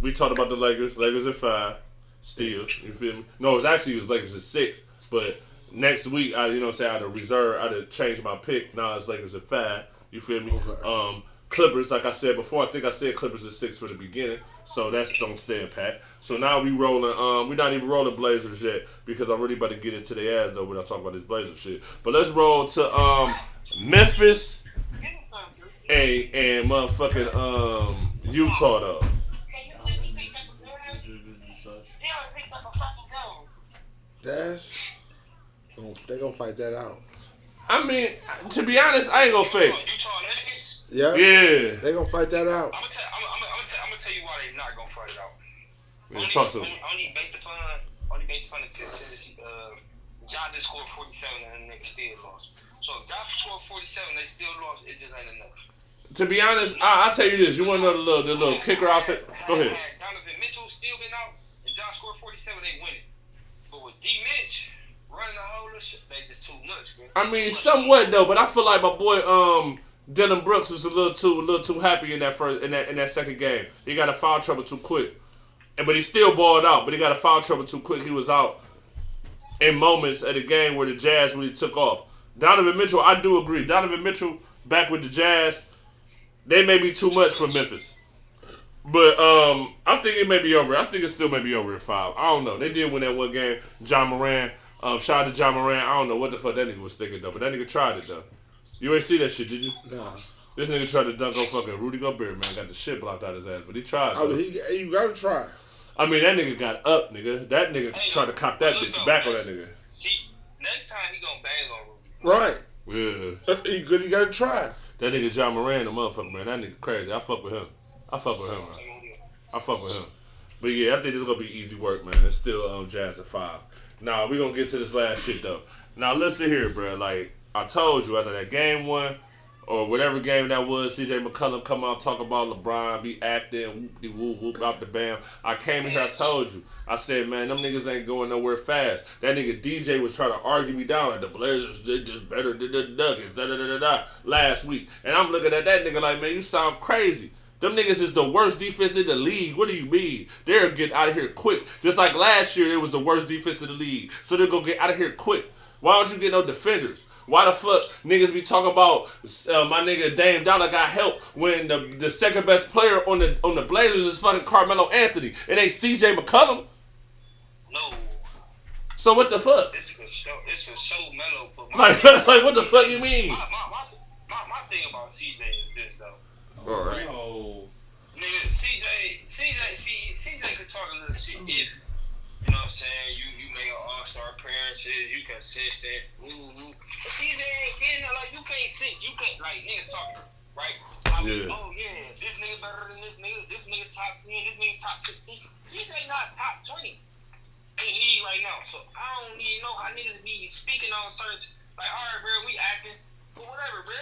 Speaker 1: we talked about the Lakers. Lakers at 5. Still. You feel me? No, it was Lakers at 6. But next week, I'd have changed my pick. Now it's Lakers at 5. You feel me? Clippers, like I said before, I think I said Clippers at 6 for the beginning. So that's don't stand pat. So now we rolling, we're not even rolling Blazers yet, because I'm really about to get into their ass though when I talk about this Blazers shit. But let's roll to Memphis. And motherfucking Utah though.
Speaker 3: They gonna fight that out.
Speaker 1: I mean, to be honest, I ain't gonna fake.
Speaker 3: Yeah. They gonna fight that out.
Speaker 4: I'm gonna tell you why they not gonna fight it out. Only based upon the Tennessee. John just scored 47 and the nigga still lost. So if John scored 47, they still lost. It just ain't enough.
Speaker 1: To be honest, I'll tell you this. You want to know the little kicker I said? Go ahead.
Speaker 4: Had Donovan Mitchell still been out and John scored 47, they win it. But with D. Mitch running the whole shit, they just too much, man.
Speaker 1: I mean, somewhat though, but I feel like my boy Dylan Brooks was a little too happy in that second game. He got a foul trouble too quick, but he still balled out. But he got a foul trouble too quick. He was out in moments of the game where the Jazz really took off. Donovan Mitchell, I do agree. Donovan Mitchell back with the Jazz, they may be too much for Memphis. But I think it may be over. I think it still may be over at 5. I don't know. They did win that one game. John Moran, shout out to John Moran. I don't know what the fuck that nigga was thinking though, but that nigga tried it though. You ain't see that shit, did you?
Speaker 3: Nah.
Speaker 1: This nigga tried to dunk on fucking Rudy Gobert, man. Got the shit blocked out his ass, but he tried.
Speaker 3: I mean, you gotta try.
Speaker 1: I mean, that nigga got up, nigga. That nigga tried to cop that bitch back on that nigga.
Speaker 4: See, next time he gonna bang on
Speaker 3: Right.
Speaker 4: Rudy.
Speaker 1: Yeah.
Speaker 3: You gotta try.
Speaker 1: That nigga John Moran, the motherfucker, man. That nigga crazy. I fuck with him, man. I fuck with him. But yeah, I think this is gonna be easy work, man. It's still Jazz at 5. Now, we gonna get to this last shit, though. Now, listen here, bro. Like, I told you, after that game 1, or whatever game that was, CJ McCollum come out, talk about LeBron, be acting, whoop, out the bam. I came in here, I told you. I said, man, them niggas ain't going nowhere fast. That nigga DJ was trying to argue me down like the Blazers did just better than the Nuggets, last week. And I'm looking at that nigga like, man, you sound crazy. Them niggas is the worst defense in the league. What do you mean? They'll get out of here quick. Just like last year, it was the worst defense in the league. So they're going to get out of here quick. Why don't you get no defenders? Why the fuck niggas be talking about my nigga Dame Dollar got help when the second best player on the Blazers is fucking Carmelo Anthony? It ain't CJ McCollum.
Speaker 4: No.
Speaker 1: So what the fuck?
Speaker 4: It's for show Melo.
Speaker 1: Like what the fuck you mean?
Speaker 4: My thing about CJ is this though.
Speaker 1: All right.
Speaker 5: Oh.
Speaker 4: Nigga, CJ could talk a little shit if, you know what I'm saying, you make an all-star appearances, you consistent, But CJ ain't getting it, like, you can't, like, niggas talking, right? Like,
Speaker 1: yeah.
Speaker 4: Oh, yeah, this nigga better than this nigga top 10, this nigga top 15. CJ not top 20 in the league right now, so I don't even know how niggas be speaking on certain, like, all right, bro, we acting, but whatever, bro.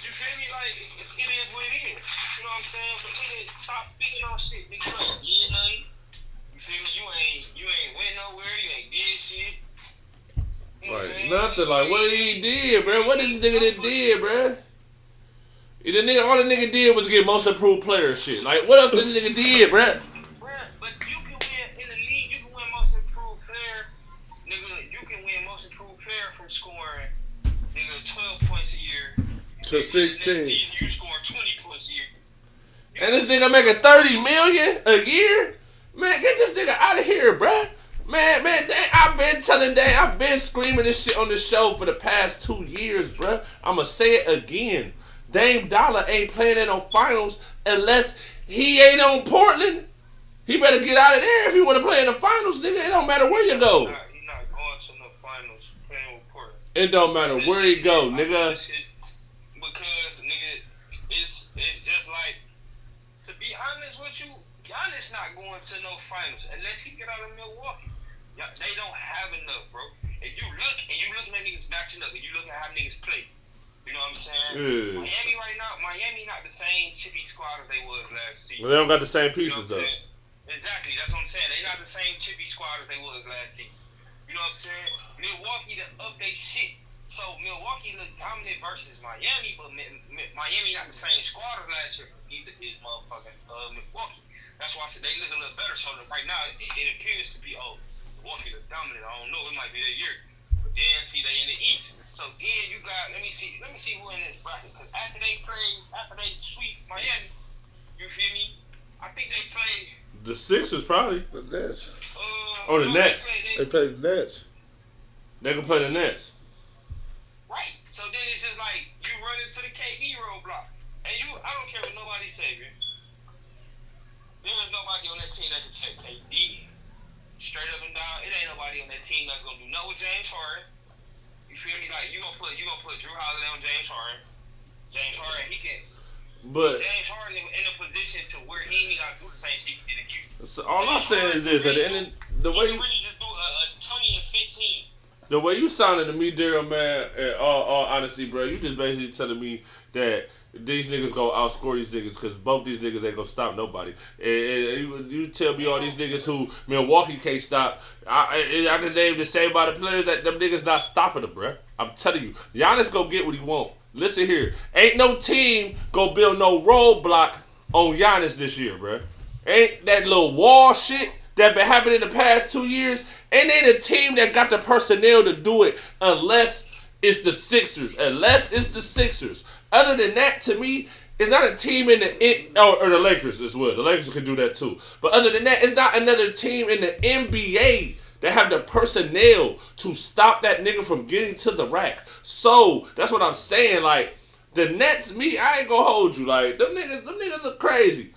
Speaker 4: You feel me? Like, it is what it is. You know what I'm saying? But nigga, stop speaking on shit. Nigga, you ain't did nothing. You feel me? You ain't went nowhere. You ain't did shit. You know what I'm
Speaker 1: Like,
Speaker 4: saying?
Speaker 1: nothing. Like, what he did, bro? What this nigga that did, bro? All the nigga did was get most improved player shit. Like, what else did the nigga did, bro?
Speaker 4: But you can win in the league. You can win most improved player. Nigga, you can win most improved player from scoring, nigga, 12 points a year.
Speaker 3: To 16.
Speaker 4: Next season, you scoring 20 points a year.
Speaker 1: And this nigga making $30 million a year? Man, get this nigga out of here, bruh. Man, I've been screaming this shit on the show for the past 2 years, bruh. I'ma say it again. Dame Dollar ain't playing in no finals unless he ain't on Portland. He better get out of there if he want to play in the finals, nigga. It don't matter where you go.
Speaker 4: He's not going to no finals playing with Portland.
Speaker 1: It don't matter where he go, nigga.
Speaker 4: Because, nigga, it's just like, to be honest with you, Giannis not going to no finals unless he get out of Milwaukee. They don't have enough, bro. If you look and you looking at niggas matching up and you look at how niggas play, you know what I'm saying?
Speaker 1: Yeah.
Speaker 4: Miami right now, Miami not the same chippy squad as they was last season.
Speaker 1: Well, they don't got the same pieces,
Speaker 4: You know what I'm
Speaker 1: though.
Speaker 4: saying? Exactly, that's what I'm saying. They not the same chippy squad as they was last season. You know what I'm saying? Milwaukee to update shit. So Milwaukee look dominant versus Miami, but Miami not the same squad as last year. Either is motherfucking Milwaukee. That's why I said they look a little better. So right now it appears to be Milwaukee look dominant. I don't know, it might be their year. But then see they in the East. So then you got let me see who in this bracket. Because after they sweep Miami, you feel me? I think they play
Speaker 1: The Sixers probably.
Speaker 3: The Nets.
Speaker 1: The Nets.
Speaker 3: They play the Nets.
Speaker 1: They can play the Nets.
Speaker 4: Right. So then it's just like you run into the KD roadblock. And I don't care what nobody say, man. There is nobody on that team that can check KD. Straight up and down. It ain't nobody on that team that's gonna do nothing with James Harden. You feel me? Like you gonna put Drew Holiday on James Harden. James Harden, he can.
Speaker 1: But
Speaker 4: James Harden in a position to where he ain't gotta do the same shit he did in Houston.
Speaker 1: so all I'm saying is this: at the end of the
Speaker 4: He
Speaker 1: way
Speaker 4: can really just do a 20 and 15.
Speaker 1: the way you sounding to me, Daryl, man, in all honesty, bro, you just basically telling me that these niggas gonna outscore these niggas because both these niggas ain't gonna stop nobody. And you tell me all these niggas who Milwaukee can't stop. I can name the same amount of players that them niggas not stopping them, bro. I'm telling you, Giannis gonna get what he want. Listen here, ain't no team gonna build no roadblock on Giannis this year, bro. Ain't that little wall shit that been happening in the past 2 years, and ain't a team that got the personnel to do it unless it's the Sixers. Other than that, to me, it's not a team or the Lakers as well. The Lakers can do that too. But other than that, it's not another team in the NBA that have the personnel to stop that nigga from getting to the rack. So that's what I'm saying. Like the Nets, I ain't gonna hold you. Like them niggas are crazy.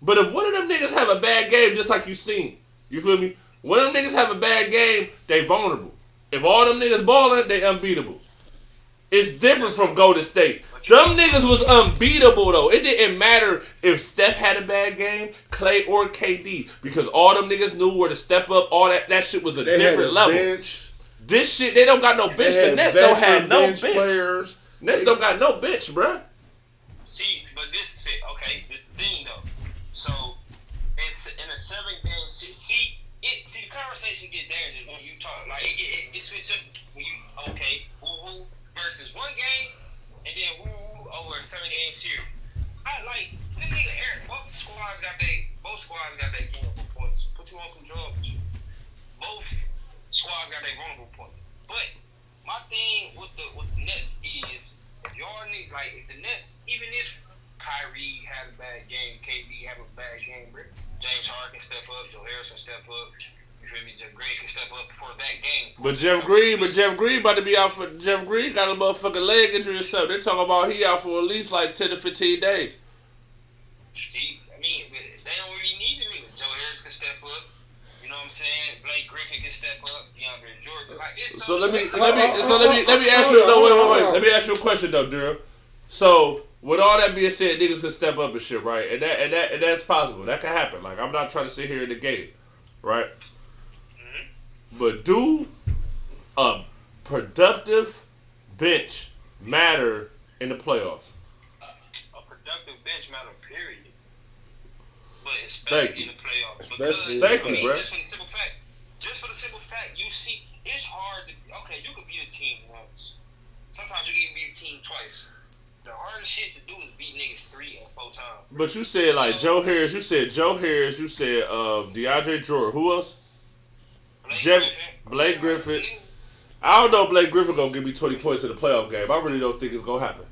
Speaker 1: But if one of them niggas have a bad game, just like you seen, you feel me? One of them niggas have a bad game, they vulnerable. If all them niggas balling, they unbeatable. It's different from Golden State. Them niggas was unbeatable though. It didn't matter if Steph had a bad game, Clay or KD, because all them niggas knew where to step up. All that shit was a different level.
Speaker 3: Bench.
Speaker 1: This shit, they don't got no bench. The Nets don't have no bench.
Speaker 3: Players.
Speaker 1: Nets don't got no bench, bruh.
Speaker 4: See, but this shit, okay, this the thing though. So it's in a 7-game shit. See, the conversation get dangerous when you talk like it switch up when you woo versus one game and then woo over a 7-game series. I like this nigga Eric. Both squads got their vulnerable points. Put you on some drugs. Both squads got their vulnerable points. But my thing with the Nets is if y'all need if the Nets, even if Kyrie had a bad game, KD have a bad game, James Harden can step up, Joe Harris can step up. You feel me? Jeff Green can step up for that game.
Speaker 1: But Jeff Green about to be out for. Jeff Green got a motherfucking leg injury or something. They talking about he out for at least like 10 to 15 days.
Speaker 4: See, I mean, they don't really need him. Joe Harris can step up. You know what I'm saying? Blake Griffin can step up. DeAndre Jordan.
Speaker 1: So let me ask you. No, wait. Let me ask you a question though, Daryl. So with all that being said, niggas can step up and shit, right? And that's possible. That can happen. Like I'm not trying to sit here and negate it, right? Mm-hmm. But do a productive bench matter in the playoffs?
Speaker 4: bench matter, period. But especially in the playoffs.
Speaker 1: Thank you, bro.
Speaker 4: Just for the simple fact, you see, it's hard to, okay, you could beat a team once. Sometimes you can beat a team twice. The hardest shit to do is beat niggas 3 and 4 times.
Speaker 1: But you said like Joe Harris, you said DeAndre Jordan. Who else? Blake Griffin. I don't know if Blake Griffin gonna give me 20 points in the playoff game. I really don't think it's gonna happen.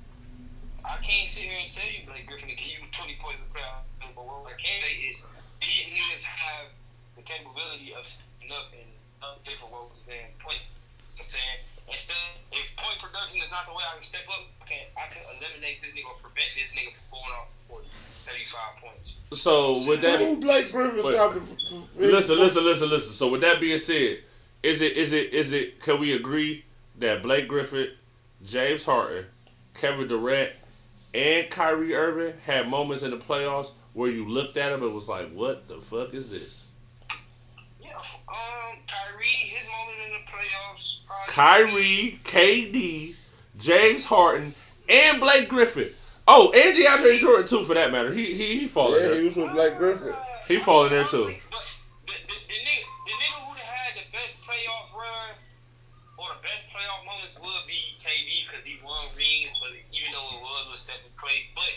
Speaker 4: I can't sit here and tell you Blake Griffin to give you 20 points in the playoff game, but what I can say is these niggas have the capability of stepping up and different roles than point. You know what I'm saying? Instead, if point production is not the way I can step up, I can eliminate this nigga or prevent this nigga from going off 40, 35 points.
Speaker 1: So with that,
Speaker 3: Blake Griffin stopping.
Speaker 1: Listen. So with that being said, is it? Can we agree that Blake Griffin, James Harden, Kevin Durant, and Kyrie Irving had moments in the playoffs where you looked at them and was like, "What the fuck is this?"
Speaker 4: Kyrie, his moment in the playoffs.
Speaker 1: Kyrie, KD, James Harden, and Blake Griffin. Oh, and DeAndre Jordan too, for that matter. He fall in there.
Speaker 3: Yeah, he was with Blake Griffin.
Speaker 1: He fall in there too.
Speaker 4: But the nigga who had the best playoff run or the best playoff moments would be KD because he won rings, but even though it was with Stephen Clay. But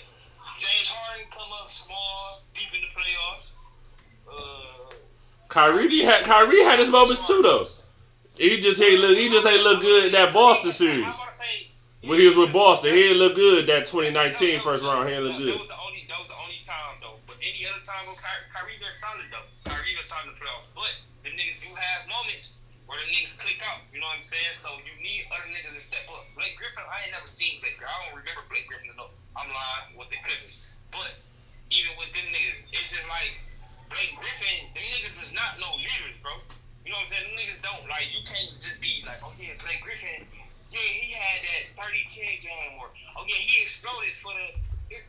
Speaker 4: James Harden come up small, deep in the playoffs.
Speaker 1: Kyrie had his moments too though. He just ain't look good in that Boston series. When he was with Boston, he didn't look good that 2019 first round. He didn't look good.
Speaker 4: That was the only time though. But any other time, Kyrie been solid though. Kyrie been solid in the playoffs. But the niggas do have moments where the niggas click out. You know what I'm saying? So you need other niggas to step up. Blake Griffin, I ain't never seen Blake Griffin. I don't remember Blake Griffin enough. I'm lying with the Clippers. But even with them niggas, it's just like Blake Griffin, them niggas is not no leaders, bro. You know what I'm saying? Them niggas don't, like, you can't just be like, oh yeah, Blake Griffin, yeah, he had that 30-10 game, or, oh yeah, he exploded for the,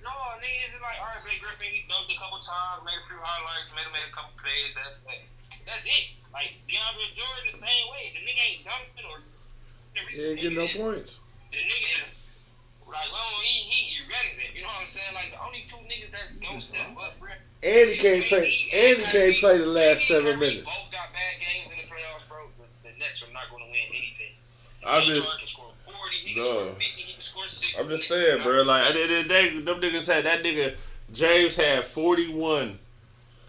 Speaker 4: no, niggas is like, all right, Blake Griffin, he dunked a couple times, made a few highlights, made a couple plays, that's it. Like, DeAndre Jordan the same way. The nigga ain't dunking or,
Speaker 3: He ain't getting no points.
Speaker 4: The nigga is, like, well, he irrelevant. You know what I'm saying? Like, the only 2 niggas that's gonna step up, bro.
Speaker 3: And he can't play the last 7 minutes.
Speaker 4: Both got bad games in the playoffs, bro. The Nets are not going to win anything. Can score 40, he can score 50, he can score 60.
Speaker 1: I'm just saying, bro. Like at the end of the day, them niggas had that nigga. James had 41.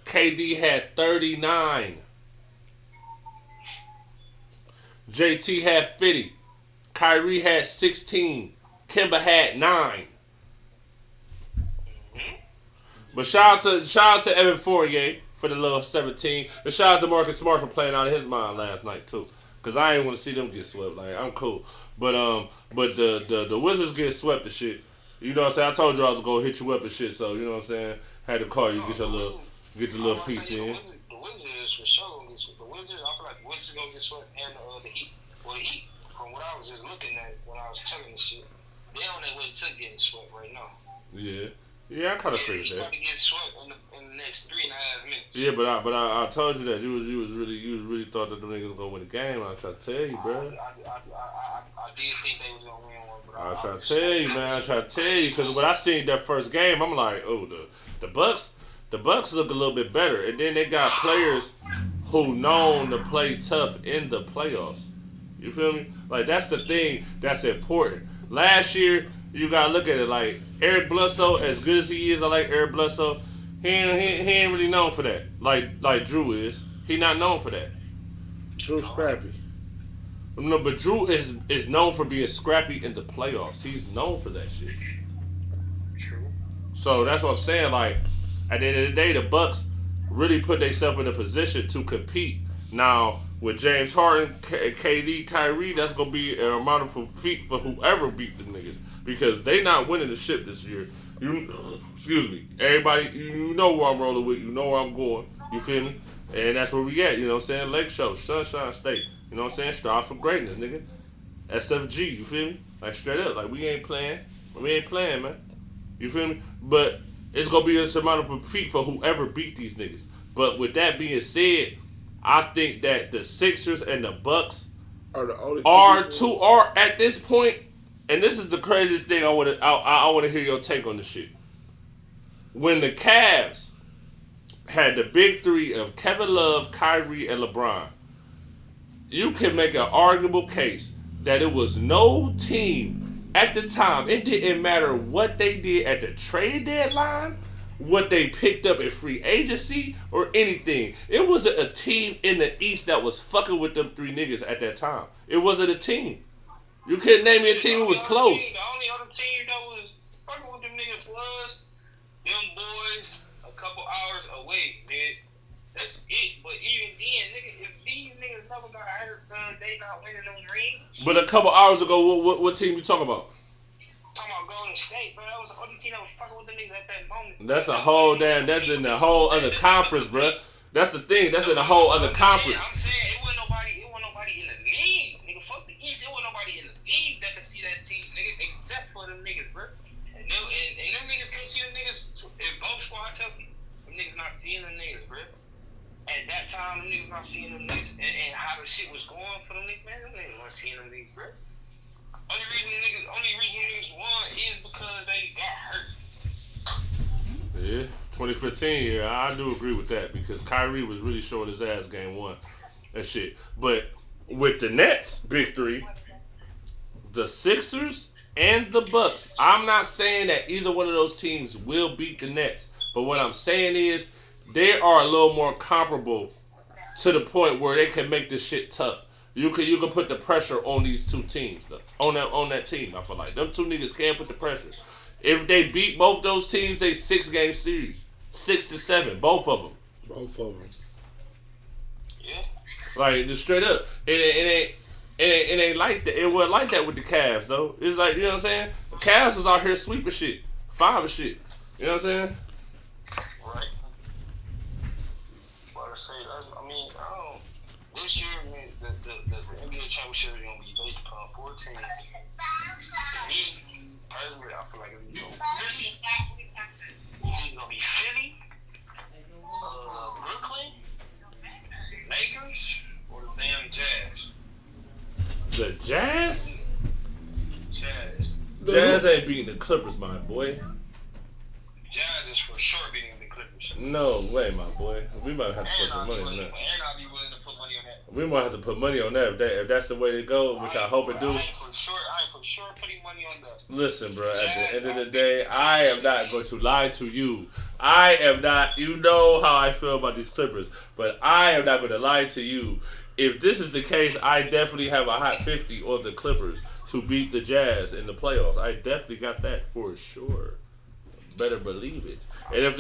Speaker 1: KD had 39. JT had 50. Kyrie had 16. Kemba had 9. But shout out to Evan Fournier for the little 17. And shout out to Marcus Smart for playing out of his mind last night too. Cause I ain't want to see them get swept. Like I'm cool. But the Wizards get swept and shit. You know what I'm saying? I told you I was gonna hit you up and shit. So you know what I'm saying? Had to call you, get your little piece in.
Speaker 4: The Wizards is for sure gonna get swept. The Wizards, I feel like the Wizards gonna get swept, and the Heat. Well, the Heat, from what I was just looking at when I was checking this shit, they on their way to getting swept right now.
Speaker 1: Yeah, I kind of figured that.
Speaker 4: About to get swept in the next 3.5 minutes.
Speaker 1: Yeah, but I told you that you really thought that the niggas was gonna win the game. I try to tell you, bro.
Speaker 4: I did think they was gonna win one, but
Speaker 1: I try to tell you, man. I try to tell you because when I seen that first game, I'm like, oh, the Bucks look a little bit better, and then they got players who known to play tough in the playoffs. You feel me? Like that's the thing that's important. Last year, you gotta look at it like Eric Bledsoe, as good as he is, I like Eric Bledsoe. He ain't really known for that. Like Drew is. He not known for that.
Speaker 3: Drew's scrappy.
Speaker 1: No, but Drew is known for being scrappy in the playoffs. He's known for that shit.
Speaker 4: True.
Speaker 1: So that's what I'm saying. Like at the end of the day, the Bucks really put themselves in a position to compete. Now with James Harden, KD, Kyrie, that's gonna be a remarkable feat for whoever beat the niggas because they not winning the ship this year. Excuse me. Everybody, you know where I'm rolling with. You know where I'm going. You feel me? And that's where we at. You know what I'm saying? Lake Show, Sunshine State. You know what I'm saying? Strive for greatness, nigga. SFG. You feel me? Like straight up. Like we ain't playing. We ain't playing, man. You feel me? But it's gonna be a surmountable feat for whoever beat these niggas. But with that being said, I think that the Sixers and the Bucks
Speaker 3: Are the only
Speaker 1: are at this point, and this is the craziest thing I want to hear your take on the shit. when the Cavs had the big three of Kevin Love, Kyrie, and LeBron, you can make an arguable case that it was no team at the time. It didn't matter what they did at the trade deadline, what they picked up in free agency, or anything. It wasn't a team in the East that was fucking with them three niggas at that time. It wasn't a team. You couldn't name me a team that was close.
Speaker 4: The only other team that was fucking with them niggas was them boys a couple hours away, nigga. That's it. But even then, nigga, if these niggas never got hurt, they not winning them rings.
Speaker 1: But a couple hours ago, what team you talking about?
Speaker 4: Talking about Golden State, bro. That was the only team that was fucking with the niggas at that moment.
Speaker 1: That's a whole damn. That's in the whole other conference, bro. That's the thing. That's in a whole other conference.
Speaker 4: I'm saying it wasn't nobody in the league, nigga. Fuck the East. It wasn't nobody in the league that could see that team, nigga, except for them niggas, bro. And them niggas can't see them niggas. If both squads healthy, them niggas not seeing them niggas, bro. At that time, them niggas not seeing them niggas, and how the shit was going for them niggas, man. Them niggas not seeing them niggas, bro. Only reason niggas won is because they got hurt.
Speaker 1: Yeah, 2015. Yeah, I do agree with that because Kyrie was really showing his ass game one and shit. But with the Nets, big three, the Sixers and the Bucks, I'm not saying that either one of those teams will beat the Nets. But what I'm saying is they are a little more comparable to the point where they can make this shit tough. You can put the pressure on these two teams, though. On that team. I feel like them two niggas can put the pressure. If they beat both those teams, they 6-game series, 6-7, both of them.
Speaker 3: Both of them.
Speaker 4: Yeah.
Speaker 1: Like just straight up, it ain't like that. It wasn't like that with the Cavs though. It's like, you know what I'm saying. The Cavs was out here sweeping shit, five shit. You know what I'm saying?
Speaker 4: Right. But I say, I mean, I don't. This year, man, the NBA championship is gonna be based upon 14. Me, personally, I feel like it's gonna be Philly. It's gonna be Philly, Brooklyn, Lakers, or the damn Jazz.
Speaker 1: The Jazz?
Speaker 4: Jazz.
Speaker 1: Jazz ain't beating the Clippers, my boy.
Speaker 4: Jazz is for sure beating the Clippers.
Speaker 1: No way, my boy. We might have to put some money on that.
Speaker 4: And I'll be willing to put money on that.
Speaker 1: We might have to put money on that if that's the way to go, which I hope it do.
Speaker 4: I ain't for sure putting money on that.
Speaker 1: Listen, bro, at the end of the day, I am not going to lie to you. I am not, you know how I feel about these Clippers, but I am not going to lie to you. If this is the case, I definitely have a hot 50 on the Clippers to beat the Jazz in the playoffs. I definitely got that for sure. Better believe it. And if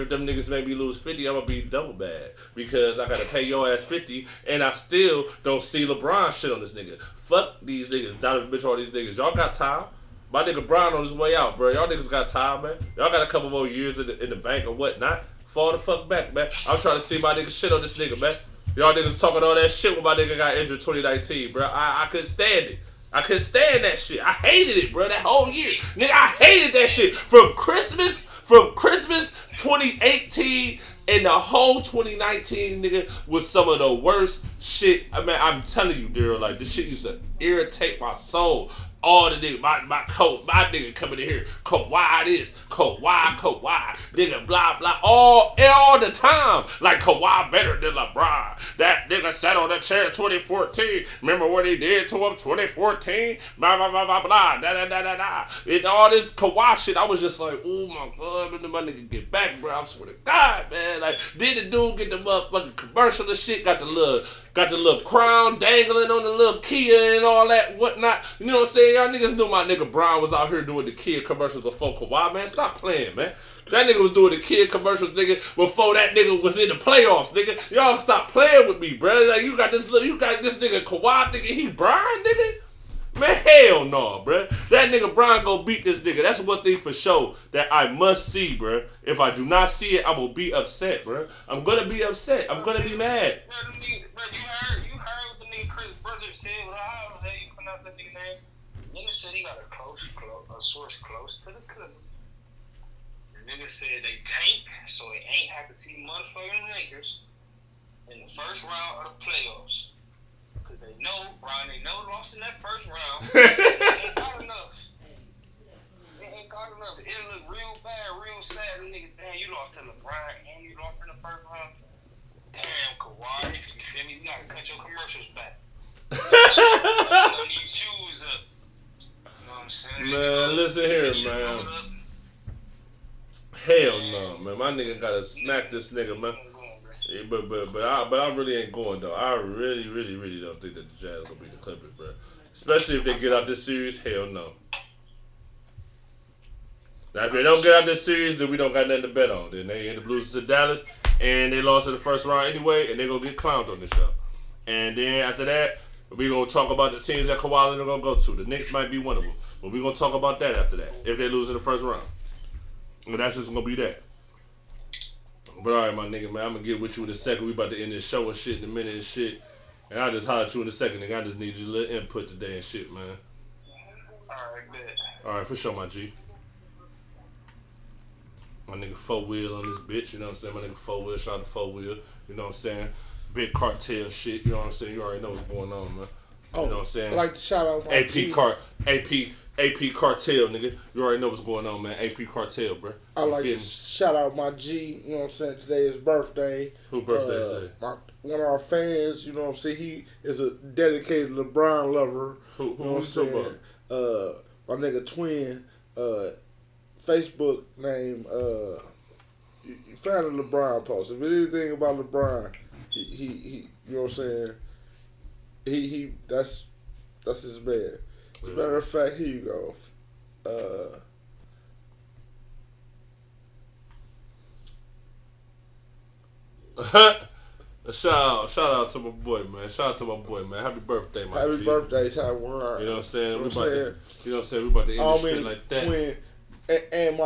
Speaker 1: them niggas make me lose 50, I'm gonna be double bad because I gotta pay your ass 50, and I still don't see LeBron shit on this nigga. Fuck these niggas, Donovan Mitchell, all these niggas. Y'all got time. My nigga Bron on his way out, bro. Y'all niggas got time, man. Y'all got a couple more years in the bank or whatnot. Fall the fuck back, man. I'm trying to see my nigga shit on this nigga, man. Y'all niggas talking all that shit when my nigga got injured 2019, bro. I couldn't stand it. I couldn't stand that shit. I hated it, bro. That whole year. Nigga, I hated that shit. From Christmas 2018 and the whole 2019, nigga, was some of the worst shit. I mean, I'm telling you, Daryl, like, this shit used to irritate my soul. All the nigga, my nigga coming in here, Kawhi this, Kawhi, nigga, blah, blah, all the time. Like, Kawhi better than LeBron. That nigga sat on that chair in 2014. Remember what he did to him 2014? Blah, blah, blah, blah, blah, da. And all this Kawhi shit, I was just like, oh my God, when did my nigga get back, bro? I swear to God, man. Like, did the dude get the motherfucking commercial and shit? Got the little crown dangling on the little Kia and all that whatnot. You know what I'm saying? Y'all niggas knew my nigga Brown was out here doing the Kia commercials before Kawhi, man. Stop playing, man. That nigga was doing the Kia commercials, nigga, before that nigga was in the playoffs, nigga. Y'all stop playing with me, bro. Like, you got this nigga Kawhi thinking he Brian, nigga. Man, hell no, bro. That nigga Brian go beat this nigga. That's one thing for sure that I must see, bro. If I do not see it, I'm gonna be upset, bro. I'm gonna be upset. I'm gonna be mad.
Speaker 4: Bro, you heard what the nigga Chris brother said. Well, how the hell you pronounce that nigga name? Nigga said he got a source close to the Clippers. The nigga said they tank, so they ain't have to see motherfucking Lakers in the first round of the playoffs. Cause they know, Brian, they lost in that first round. It ain't got enough. It ain't got enough. It'll look real bad, real sad. The niggas mattress back. Put these shoes up. You know what I'm saying?
Speaker 1: Man, listen here, man. Hell no, man. My nigga gotta smack this nigga, man. Yeah, but I really ain't going though. I really don't think that the Jazz gonna beat the Clippers, bro. Especially if they get out this series. Hell no. Now if they don't get out this series, then we don't got nothing to bet on. Then they end up losing to Dallas, and they lost in the first round anyway, and they gonna get clowned on this show. And then after that, we gonna talk about the teams that Kawhi Leonard gonna go to. The Knicks might be one of them, but we gonna talk about that after that if they lose in the first round. And that's just gonna be that. But alright, my nigga, man, I'm gonna get with you in a second. We about to end this show and shit in a minute and shit. And I'll just holler at you in a second, nigga. I just need your little input today and shit, man.
Speaker 4: Alright, bet.
Speaker 1: Alright, for sure, my G. My nigga 4-wheel on this bitch, you know what I'm saying? My nigga 4-wheel, shout out to 4-wheel, you know what I'm saying? Big cartel shit, you know what I'm saying? You already know what's going on, man.
Speaker 3: Oh,
Speaker 1: you know what I'm saying?
Speaker 3: I like to shout out my
Speaker 1: AP Cartel, nigga. You already know what's going on, man. AP Cartel, bro.
Speaker 3: I like to shout out my G, you know what I'm saying? Today is birthday.
Speaker 1: Who birthday today?
Speaker 3: One of our fans, you know what I'm saying? He is a dedicated LeBron lover.
Speaker 1: Who
Speaker 3: you know what I'm
Speaker 1: talking
Speaker 3: saying? My nigga Twin, Facebook name, you found a LeBron post. If anything about LeBron, he you know what I'm saying? He that's his man. As a matter of fact, here you go.
Speaker 1: Shout out to my boy, man. Shout out to my boy, man. Happy birthday, man.
Speaker 3: Happy
Speaker 1: G.
Speaker 3: birthday, Taiwan.
Speaker 1: You know what I'm saying?
Speaker 3: You know
Speaker 1: We
Speaker 3: what I'm saying?
Speaker 1: you know what I'm saying? We about to end this shit like that.
Speaker 3: Twin, and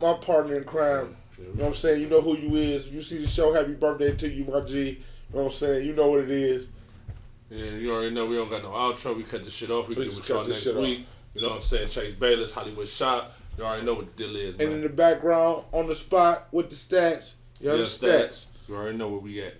Speaker 3: my partner in crime. You know what I'm saying? You know who you is. You see the show, happy birthday to you, my G. You know what I'm saying? You know what it is.
Speaker 1: Yeah, you already know we don't got no outro. We cut this shit off. We get with y'all next week.
Speaker 3: Off.
Speaker 1: You know what I'm saying? Chase Bayless, Hollywood Shop. You already know what the deal is, man.
Speaker 3: And in the background, on the spot, with the stats, you understand?
Speaker 1: Stats. You already know where we at.